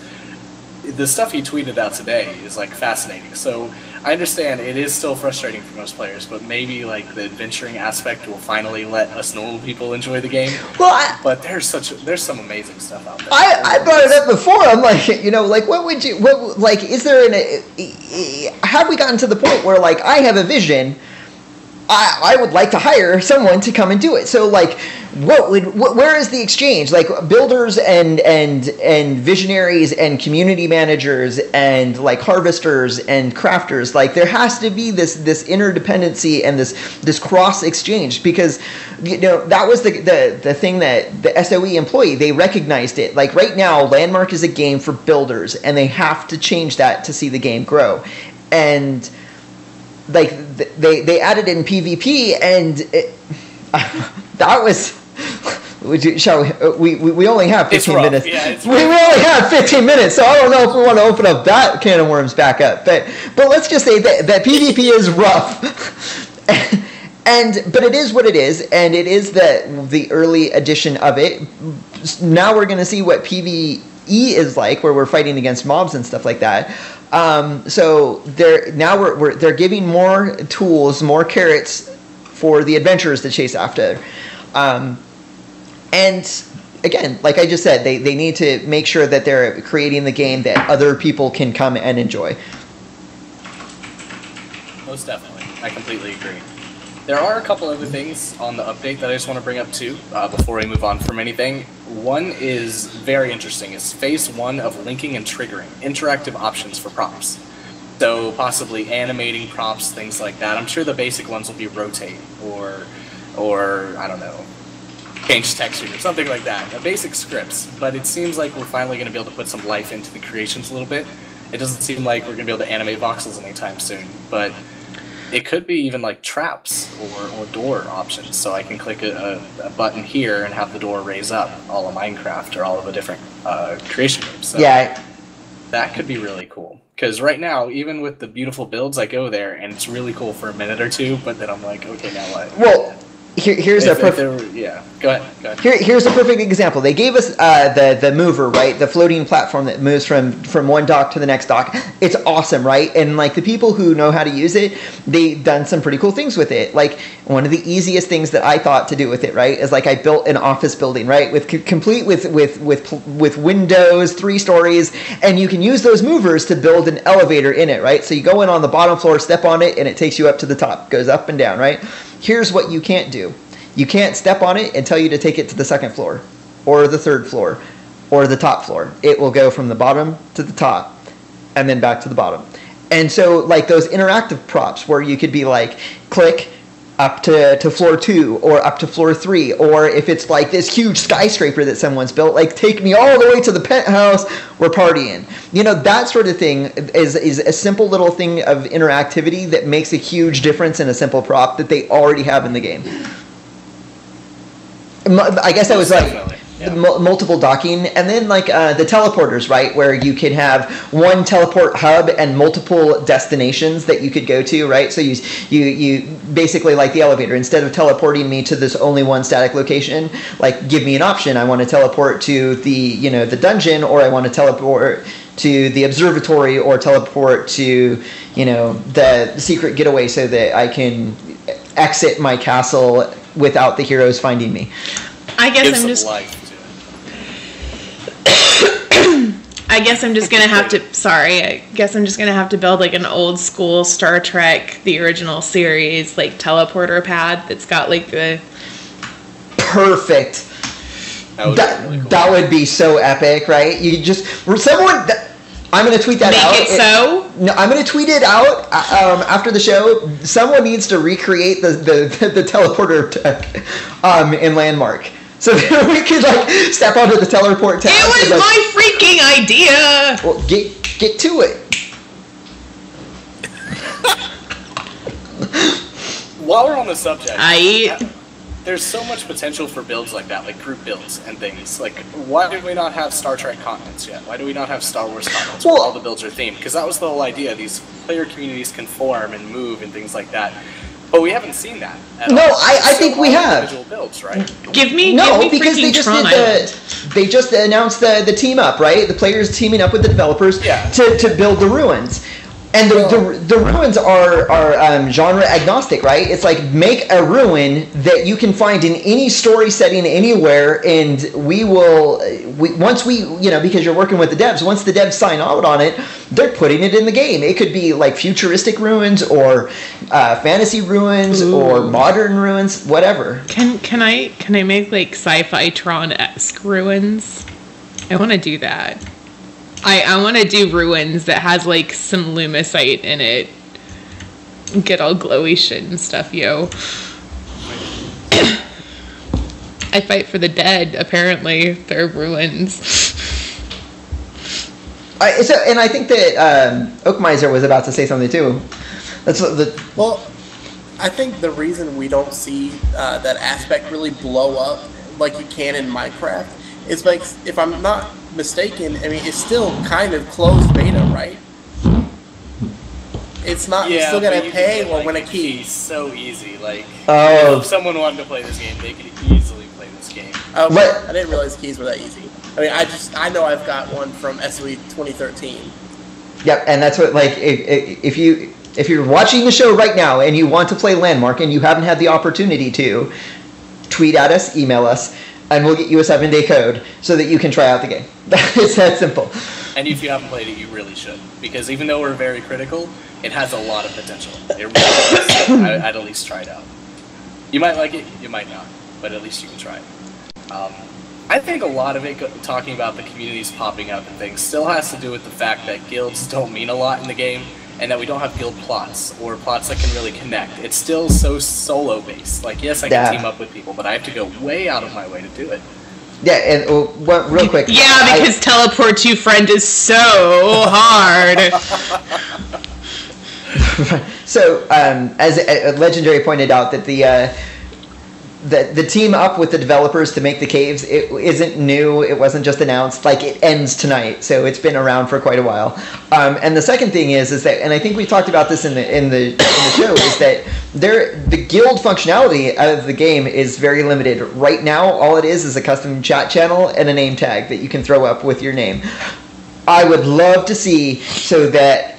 the stuff he tweeted out today is like fascinating. So I understand it is still frustrating for most players, but maybe like the adventuring aspect will finally let us normal people enjoy the game. Well, but there's some amazing stuff out there. I brought it up before. I'm like, is there have we gotten to the point where like I have a vision, I would like to hire someone to come and do it. So like, where is the exchange? Like builders and visionaries and community managers and like harvesters and crafters. Like there has to be this interdependency and this cross exchange, because that was the thing that the SOE employee, they recognized it. Like right now, Landmark is a game for builders, and they have to change that to see the game grow. And like they added in PvP, and that was. We only have 15 minutes. Yeah, we only have 15 minutes, so I don't know if we want to open up that can of worms back up. But let's just say that PvP is rough, but it is what it is, and it is the early edition of it. Now we're going to see what PvE is like, where we're fighting against mobs and stuff like that. So they're giving more tools, more carrots for the adventurers to chase after. And again, like I just said, they need to make sure that they're creating the game that other people can come and enjoy. Most definitely. I completely agree. There are a couple other things on the update that I just want to bring up too, before we move on from anything. One is very interesting. It's phase 1 of linking and triggering interactive options for props. So possibly animating props, things like that. I'm sure the basic ones will be rotate or I don't know, change texture or something like that. Basic scripts. But it seems like we're finally going to be able to put some life into the creations a little bit. It doesn't seem like we're going to be able to animate voxels anytime soon, but it could be even like traps or door options, so I can click a button here and have the door raise up, all of Minecraft or all of the different creation games. So yeah, that could be really cool. Because right now, even with the beautiful builds, I go there and it's really cool for a minute or two, but then I'm like, okay, now what? Well, here's a perfect. Yeah, go ahead. Here's a perfect example. They gave us the mover, right? The floating platform that moves from one dock to the next dock. It's awesome, right? And like the people who know how to use it, they've done some pretty cool things with it. Like one of the easiest things that I thought to do with it, right, is like I built an office building, right, complete with windows, 3 stories, and you can use those movers to build an elevator in it, right? So you go in on the bottom floor, step on it, and it takes you up to the top, goes up and down, right? Here's what you can't do. You can't step on it and tell you to take it to the 2nd floor or the 3rd floor or the top floor. It will go from the bottom to the top and then back to the bottom. And so like those interactive props where you could be like, click up to floor 2 or up to floor 3, or if it's like this huge skyscraper that someone's built, like take me all the way to the penthouse, we're partying. You know, that sort of thing is a simple little thing of interactivity that makes a huge difference in a simple prop that they already have in the game. I guess that was like multiple docking, and then like the teleporters, right, where you could have one teleport hub and multiple destinations that you could go to, right? So you basically, like the elevator, instead of teleporting me to this only one static location, like give me an option. I want to teleport to the the dungeon, or I want to teleport to the observatory, or teleport to the secret getaway so that I can exit my castle without the heroes finding me. I guess I'm just gonna have to. Sorry, I guess I'm just gonna have to build like an old school Star Trek, the original series, like teleporter pad that's got like the. Perfect. That would be so epic, right? You just someone. I'm going to tweet that out. Make it so? No, I'm going to tweet it out after the show. Someone needs to recreate the teleporter tech in Landmark. So we could like step onto the teleport tech. It was my freaking idea! Well, get to it. While we're on the subject, there's so much potential for builds like that, like group builds and things. Like, why do we not have Star Trek continents yet? Why do we not have Star Wars continents where all the builds are themed? Because that was the whole idea. These player communities can form and move and things like that. But we haven't seen that at all. I think we have. Individual builds, right? Give me because they just announced the team up, right? The players teaming up with the developers to build the ruins. And the ruins are genre agnostic, right? It's like, make a ruin that you can find in any story setting anywhere, and once we because you're working with the devs, once the devs sign out on it, they're putting it in the game. It could be like futuristic ruins or fantasy ruins or modern ruins, whatever. Can I make like sci-fi Tron-esque ruins? I want to do that. I want to do ruins that has like some lumicite in it. Get all glowy shit and stuff, yo. I fight for the dead, apparently. They're ruins. And I think that Oakmiser was about to say something too. Well, I think the reason we don't see that aspect really blow up like you can in Minecraft is, like, if I'm not mistaken, I mean, it's still kind of closed beta, right? It's not. You still gotta pay or win a key. So easy, like if someone wanted to play this game, they could easily play this game. Okay, I didn't realize keys were that easy. I mean, I know I've got one from SOE 2013. Yep, and that's what, like, if you're watching the show right now and you want to play Landmark and you haven't had the opportunity to, tweet at us, email us, and we'll get you a 7-day code so that you can try out the game. It's that simple. And if you haven't played it, you really should. Because even though we're very critical, it has a lot of potential. It really does. I'd at least try it out. You might like it, you might not, but at least you can try it. I think a lot of it, talking about the communities popping up and things, still has to do with the fact that guilds don't mean a lot in the game, and that we don't have guild plots, or plots that can really connect. It's still so solo-based. Like, yes, I can team up with people, but I have to go way out of my way to do it. Yeah, and real quick. Yeah, because teleport to friend is so hard. So, as Legendary pointed out, that the team up with the developers to make the caves, it isn't new. It wasn't just announced. Like, it ends tonight, so it's been around for quite a while. And the second thing is that, and I think we talked about this in the show, is that the guild functionality of the game is very limited. Right now, all it is a custom chat channel and a name tag that you can throw up with your name. I would love to see so that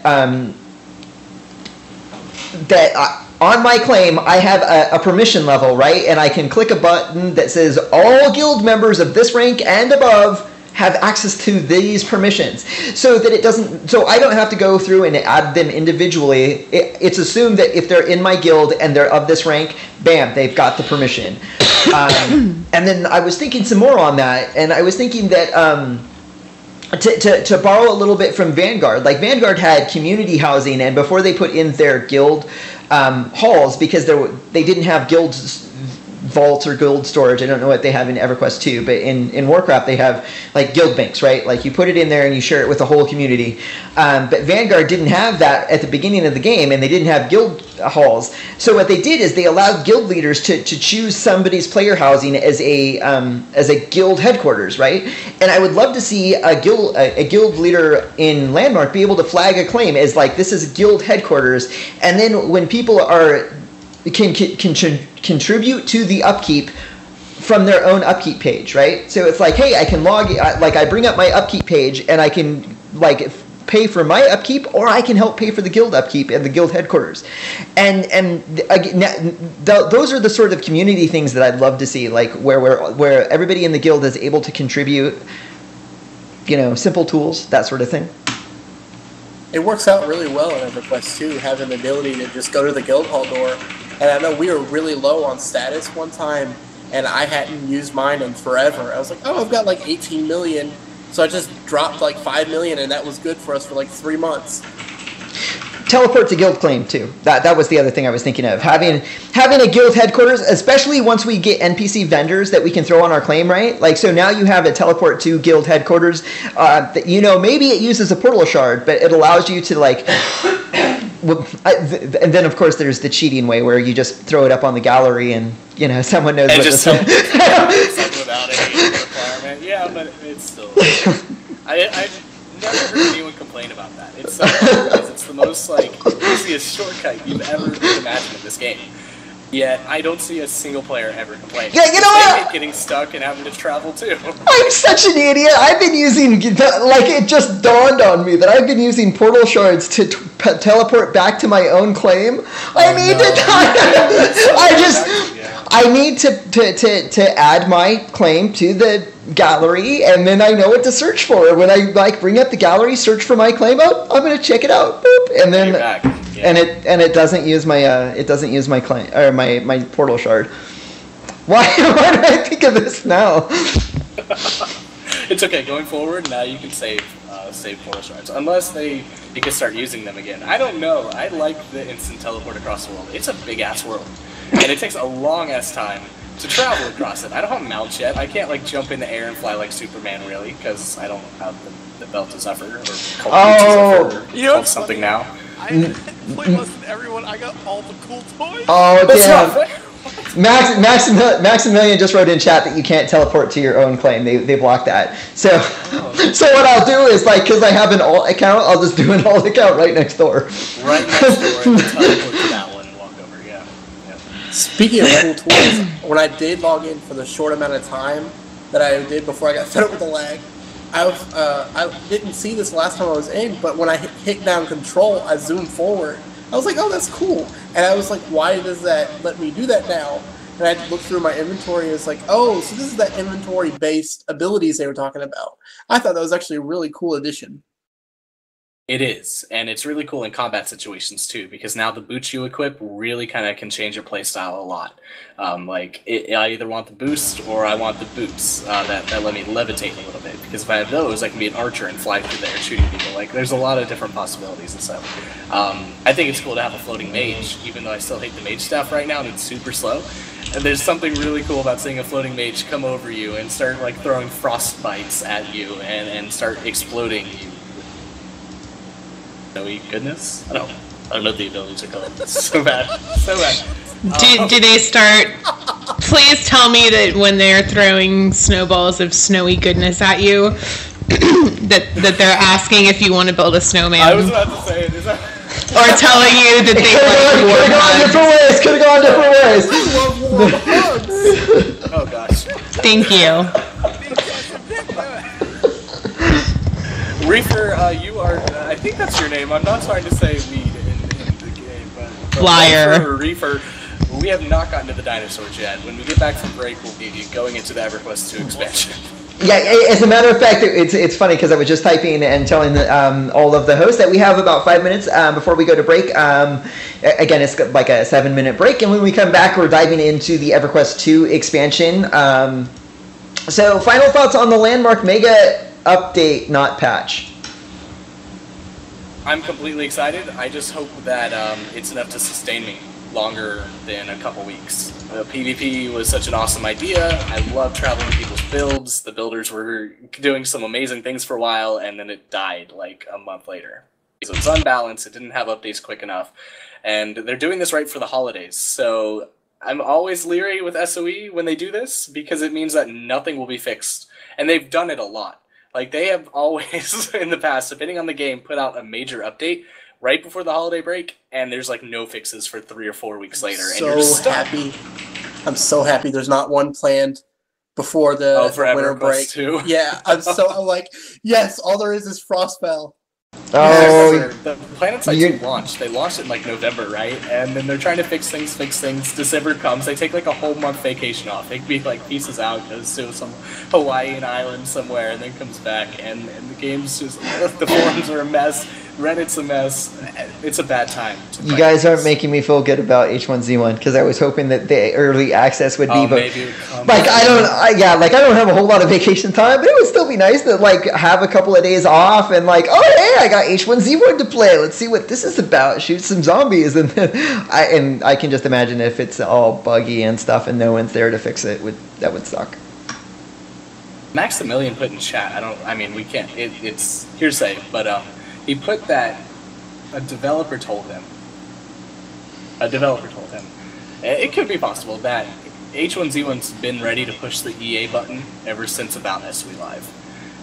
on my claim, I have a permission level, right? And I can click a button that says all guild members of this rank and above have access to these permissions, so that it doesn't. So I don't have to go through and add them individually. It's assumed that if they're in my guild and they're of this rank, bam, they've got the permission. And then I was thinking some more on that, and I was thinking that. To borrow a little bit from Vanguard, like Vanguard had community housing, and before they put in their guild halls, because they didn't have guild vaults or guild storage. I don't know what they have in EverQuest 2, but in Warcraft they have like guild banks, right? Like you put it in there and you share it with the whole community. But Vanguard didn't have that at the beginning of the game, and they didn't have guild halls. So what they did is they allowed guild leaders to choose somebody's player housing as a guild headquarters, right? And I would love to see a guild leader in Landmark be able to flag a claim as like, this is guild headquarters, and then when people can contribute to the upkeep from their own upkeep page, right? So it's like, hey, I can I bring up my upkeep page and I can like pay for my upkeep, or I can help pay for the guild upkeep and the guild headquarters. And again, those are the sort of community things that I'd love to see, like where everybody in the guild is able to contribute, simple tools, that sort of thing. It works out really well in EverQuest 2, having the ability to just go to the guild hall door. And I know we were really low on status one time, and I hadn't used mine in forever. I was like, oh, I've got like 18 million. So I just dropped like 5 million, and that was good for us for like 3 months. Teleport to guild claim too. That was the other thing I was thinking of. Having a guild headquarters, especially once we get NPC vendors that we can throw on our claim, right? Like, so now you have a teleport to guild headquarters. Maybe it uses a portal shard, but it allows you to like. And then of course there's the cheating way where you just throw it up on the gallery and someone knows what to say. Without any requirement. Yeah, but it's still. I've never heard anyone complain about that. It's so hard because it's the most easiest shortcut you've ever imagined in this game. Yet I don't see a single player ever complain. Yeah, what? Getting stuck and having to travel too. I'm such an idiot. I've been using it just dawned on me that I've been using portal shards to teleport back to my own claim. I need to add my claim to the gallery, and then I know what to search for. When I bring up the gallery, search for my claim, I'm going to check it out. Boop, and then and it doesn't use my claim or my portal shard. Why do I think of this now? It's okay. Going forward, now you can save portal shards unless you can start using them again. I don't know. I like the instant teleport across the world. It's a big ass world, and it takes a long ass time to travel across it. I don't have mounts yet. I can't jump in the air and fly like Superman, really, because I don't have the belt to Zephyr or something now. I played less than everyone. I got all the cool toys. Oh damn! Maximilian just wrote in chat that you can't teleport to your own claim. They blocked that. So what I'll do is because I have an alt account, I'll just do an alt account right next door. Right next door, and teleport to that one and walk over. Yeah. Speaking of cool toys, when I did log in for the short amount of time that I did before I got fed up with the lag, I didn't see this last time I was in, but when I hit down control, I zoomed forward. I was like, oh, that's cool. And I was like, why does that let me do that now? And I looked through my inventory, and it's like, oh, so this is that inventory-based abilities they were talking about. I thought that was actually a really cool addition. It is, and it's really cool in combat situations too, because now the boots you equip really kind of can change your playstyle a lot. I either want the boost or I want the boots that let me levitate a little bit, because if I have those, I can be an archer and fly through there shooting people. Like, there's a lot of different possibilities and stuff. I think it's cool to have a floating mage, even though I still hate the mage staff right now and it's super slow. And there's something really cool about seeing a floating mage come over you and start like throwing frost bites at you and start exploding you. Snowy goodness? I don't know the abilities are called. So bad. So bad. Do they start... Please tell me that when they're throwing snowballs of snowy goodness at you, that they're asking if you want to build a snowman. I was about to say it. Is that... Or telling you that they could have gone different ways. Could have gone different ways. Oh gosh. Thank you. Reefer, you are, I think that's your name. I'm not trying to say weed in the game, but Liar. Reefer, we have not gotten to the dinosaurs yet. When we get back from break, we'll be going into the EverQuest 2 expansion. Yeah, as a matter of fact, it's funny because I was just typing and telling all of the hosts that we have about 5 minutes before we go to break. Again, it's like a 7-minute break, and when we come back, we're diving into the EverQuest 2 expansion. So, final thoughts on the Landmark Mega update, not patch. I'm completely excited. I just hope that it's enough to sustain me longer than a couple weeks. PvP was such an awesome idea. I love traveling people's builds. The builders were doing some amazing things for a while, and then it died like a month later. So it's unbalanced. It didn't have updates quick enough. And they're doing this right for the holidays. So I'm always leery with SOE when they do this, because it means that nothing will be fixed. And they've done it a lot. Like, they have always, in the past, depending on the game, put out a major update right before the holiday break, and there's, like, no fixes for 3 or 4 weeks later. And you're stuck. Happy. I'm so happy there's not one planned before the winter break. Too. Yeah, I'm like, yes, all there is Frostfell. Oh, the PlanetSide 2 launched. They launched it in like November, right? And then they're trying to fix things. December comes. They take like a whole month vacation off. They be like pieces out, goes to some Hawaiian island somewhere, and then comes back. And the game's just, the forums are a mess. Reddit's a mess. It's a bad time. You guys aren't making me feel good about H1Z1 because I was hoping that the early access would be, but maybe it would come. Like I don't have a whole lot of vacation time, but it would still be nice to like have a couple of days off and like, oh hey, I got H1Z1 to play. Let's see what this is about. Shoot some zombies, and then I can just imagine if it's all buggy and stuff and no one's there to fix it, that would suck. Max the Million put in chat. We can't. It's hearsay, but he put that a developer told him. It could be possible that H1Z1's been ready to push the EA button ever since about SW Live.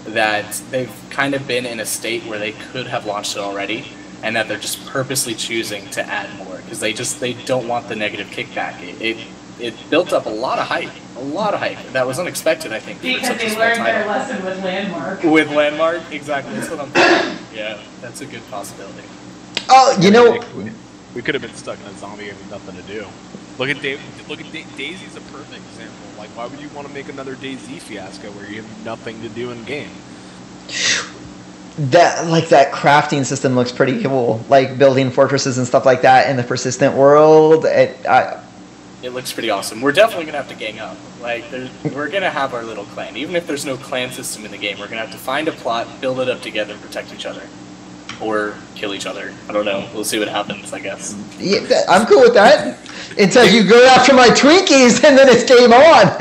That they've kind of been in a state where they could have launched it already, and that they're just purposely choosing to add more because they don't want the negative kickback. It built up a lot of hype. That was unexpected, I think. Because they learned their lesson with Landmark. With Landmark, exactly. That's what I'm thinking. Yeah, that's a good possibility. Oh, you know, we could have been stuck in a zombie game with nothing to do. Look at Daisy's a perfect example. Like, why would you want to make another DayZ fiasco where you have nothing to do in game? That crafting system looks pretty cool. Like building fortresses and stuff like that in the persistent world. It looks pretty awesome. We're definitely going to have to gang up. Like, we're going to have our little clan. Even if there's no clan system in the game, we're going to have to find a plot, build it up together, and protect each other. Or kill each other. I don't know. We'll see what happens, I guess. Yeah, I'm cool with that. Until you go after my Twinkies, and then it's game on.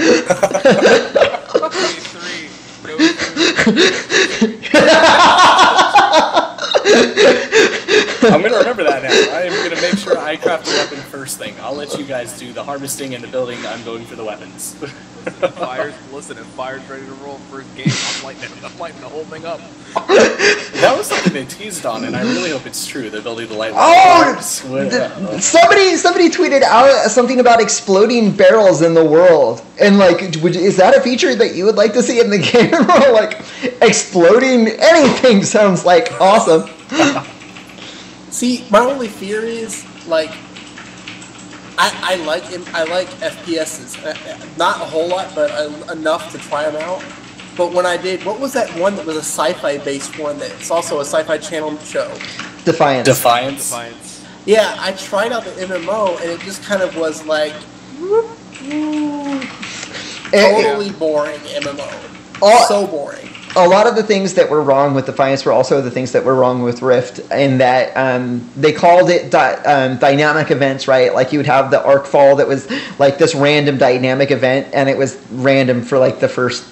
I'm going to remember that now. I am going to make sure I craft the weapon first thing. I'll let you guys do the harvesting and the building. I'm going for the weapons. Listen, if fire's ready to roll first game, I'm lighting the whole thing up. That was something they teased on, and I really hope it's true. The ability to light somebody tweeted out something about exploding barrels in the world, and like, is that a feature that you would like to see in the game? Like, exploding anything sounds like awesome. See, my only fear is like, I like FPSs, not a whole lot, but enough to try them out. But when I did, what was that one that was a sci-fi based one that's also a Sci-Fi Channel show? Defiance. Yeah, I tried out the MMO and it just kind of was like totally boring MMO. So boring. A lot of the things that were wrong with Defiance were also the things that were wrong with Rift, in that they called it dynamic events, right? Like, you would have the arc fall that was like this random dynamic event, and it was random for like the first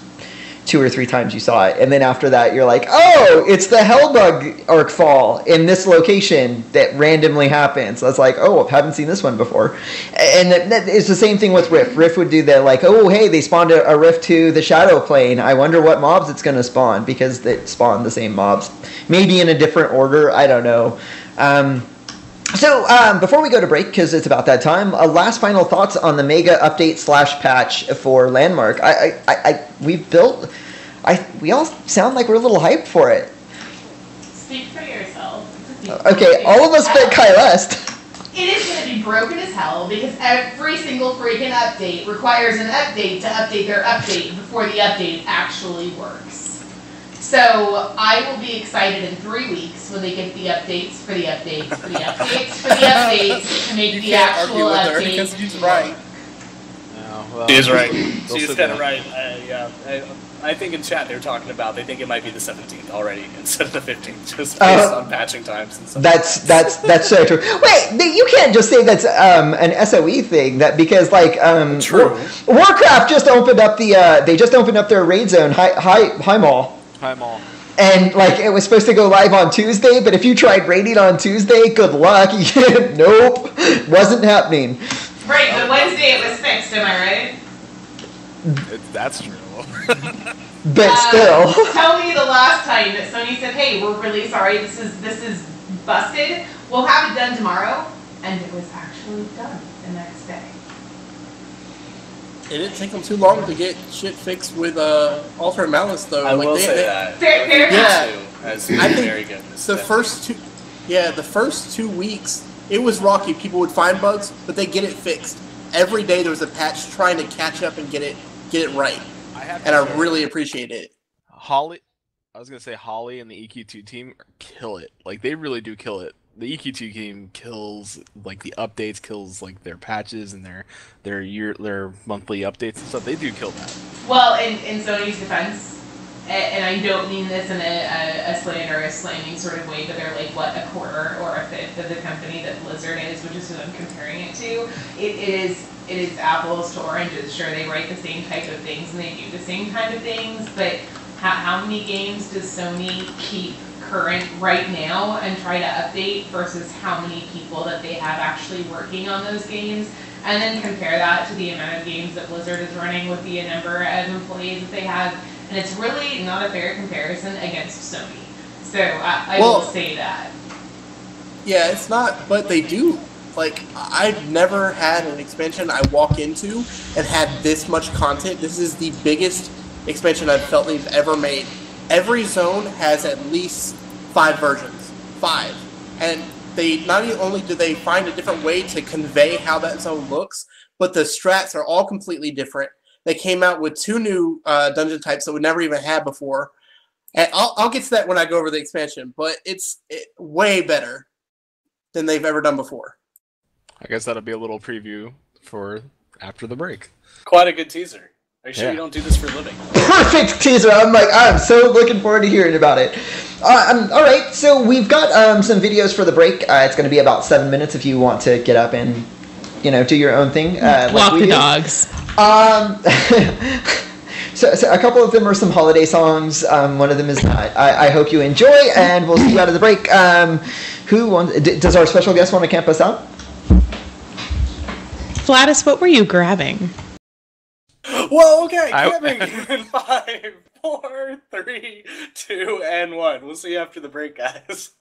2 or 3 times you saw it, and then after that you're like, oh, it's the Hellbug arc fall in this location that randomly happens. So I was like, oh, I haven't seen this one before. And it's the same thing with Rift. Rift would do that, like, oh, hey, they spawned a Rift to the Shadow Plane. I wonder what mobs it's going to spawn, because it spawned the same mobs, maybe in a different order. I don't know. So before we go to break, because it's about that time, last final thoughts on the mega update / patch for Landmark. We all sound like we're a little hyped for it. Speak for yourself. Okay, all of us but Kylest. It is going to be broken as hell, because every single freaking update requires an update to update their update before the update actually works. So I will be excited in 3 weeks when they get the updates for the updates for the updates for the updates to make the actual updates. She's right. She is right. She's kind of right. I think in chat they were talking about they think it might be the 17th already instead of the 15th, just based on patching times and stuff. That's so true. Wait, you can't just say that's an SOE thing. That because like True. Warcraft just opened up they just opened up their raid zone High Mall. And like, it was supposed to go live on Tuesday, but if you tried raiding on Tuesday, good luck. Nope, wasn't happening. Right, but Wednesday it was fixed. Am I right? That's true. But still. Tell me the last time that Sony said, "Hey, we're really sorry. This is busted. We'll have it done tomorrow," and it was actually done the next day. It didn't take them too long to get shit fixed with Alternate Malice, though. I will say that. Fair Has I think very good. the first 2 weeks, it was rocky. People would find bugs, but they get it fixed. Every day there was a patch trying to catch up and get it right. I really appreciate it. Holly and the EQ2 team kill it. Like, they really do kill it. The EQ2 team kills, like, the updates, kills, like, their patches and their monthly updates and stuff. They do kill that. Well, in Sony's defense, and I don't mean this in a slanderous, slamming sort of way, but they're like, what, a quarter or a fifth of the company that Blizzard is, which is who I'm comparing it to. It is apples to oranges. Sure, they write the same type of things and they do the same kind of things, but how many games does Sony keep current right now and try to update versus how many people that they have actually working on those games? And then compare that to the amount of games that Blizzard is running with the number of employees that they have. And it's really not a fair comparison against Sony. So I will say that. Yeah, it's not, but they do. Like, I've never had an expansion I walk into and had this much content. This is the biggest expansion I've felt they've ever made. Every zone has at least 5 versions. 5. And they not only do they find a different way to convey how that zone looks, but the strats are all completely different. They came out with 2 new dungeon types that we never even had before. And I'll get to that when I go over the expansion, but it's way better than they've ever done before. I guess that'll be a little preview for after the break. Quite a good teaser. Are you sure you don't do this for a living? Perfect teaser. I'm so looking forward to hearing about it. All right, so we've got some videos for the break. It's going to be about 7 minutes if you want to get up and, do your own thing. Walk the dogs. So a couple of them are some holiday songs. One of them is not. I hope you enjoy, and we'll see you out of the break. Does our special guest want to camp us out? Flatus, what were you grabbing? Well, okay, Kevin, in 5, 4, 3, 2, and 1. We'll see you after the break, guys.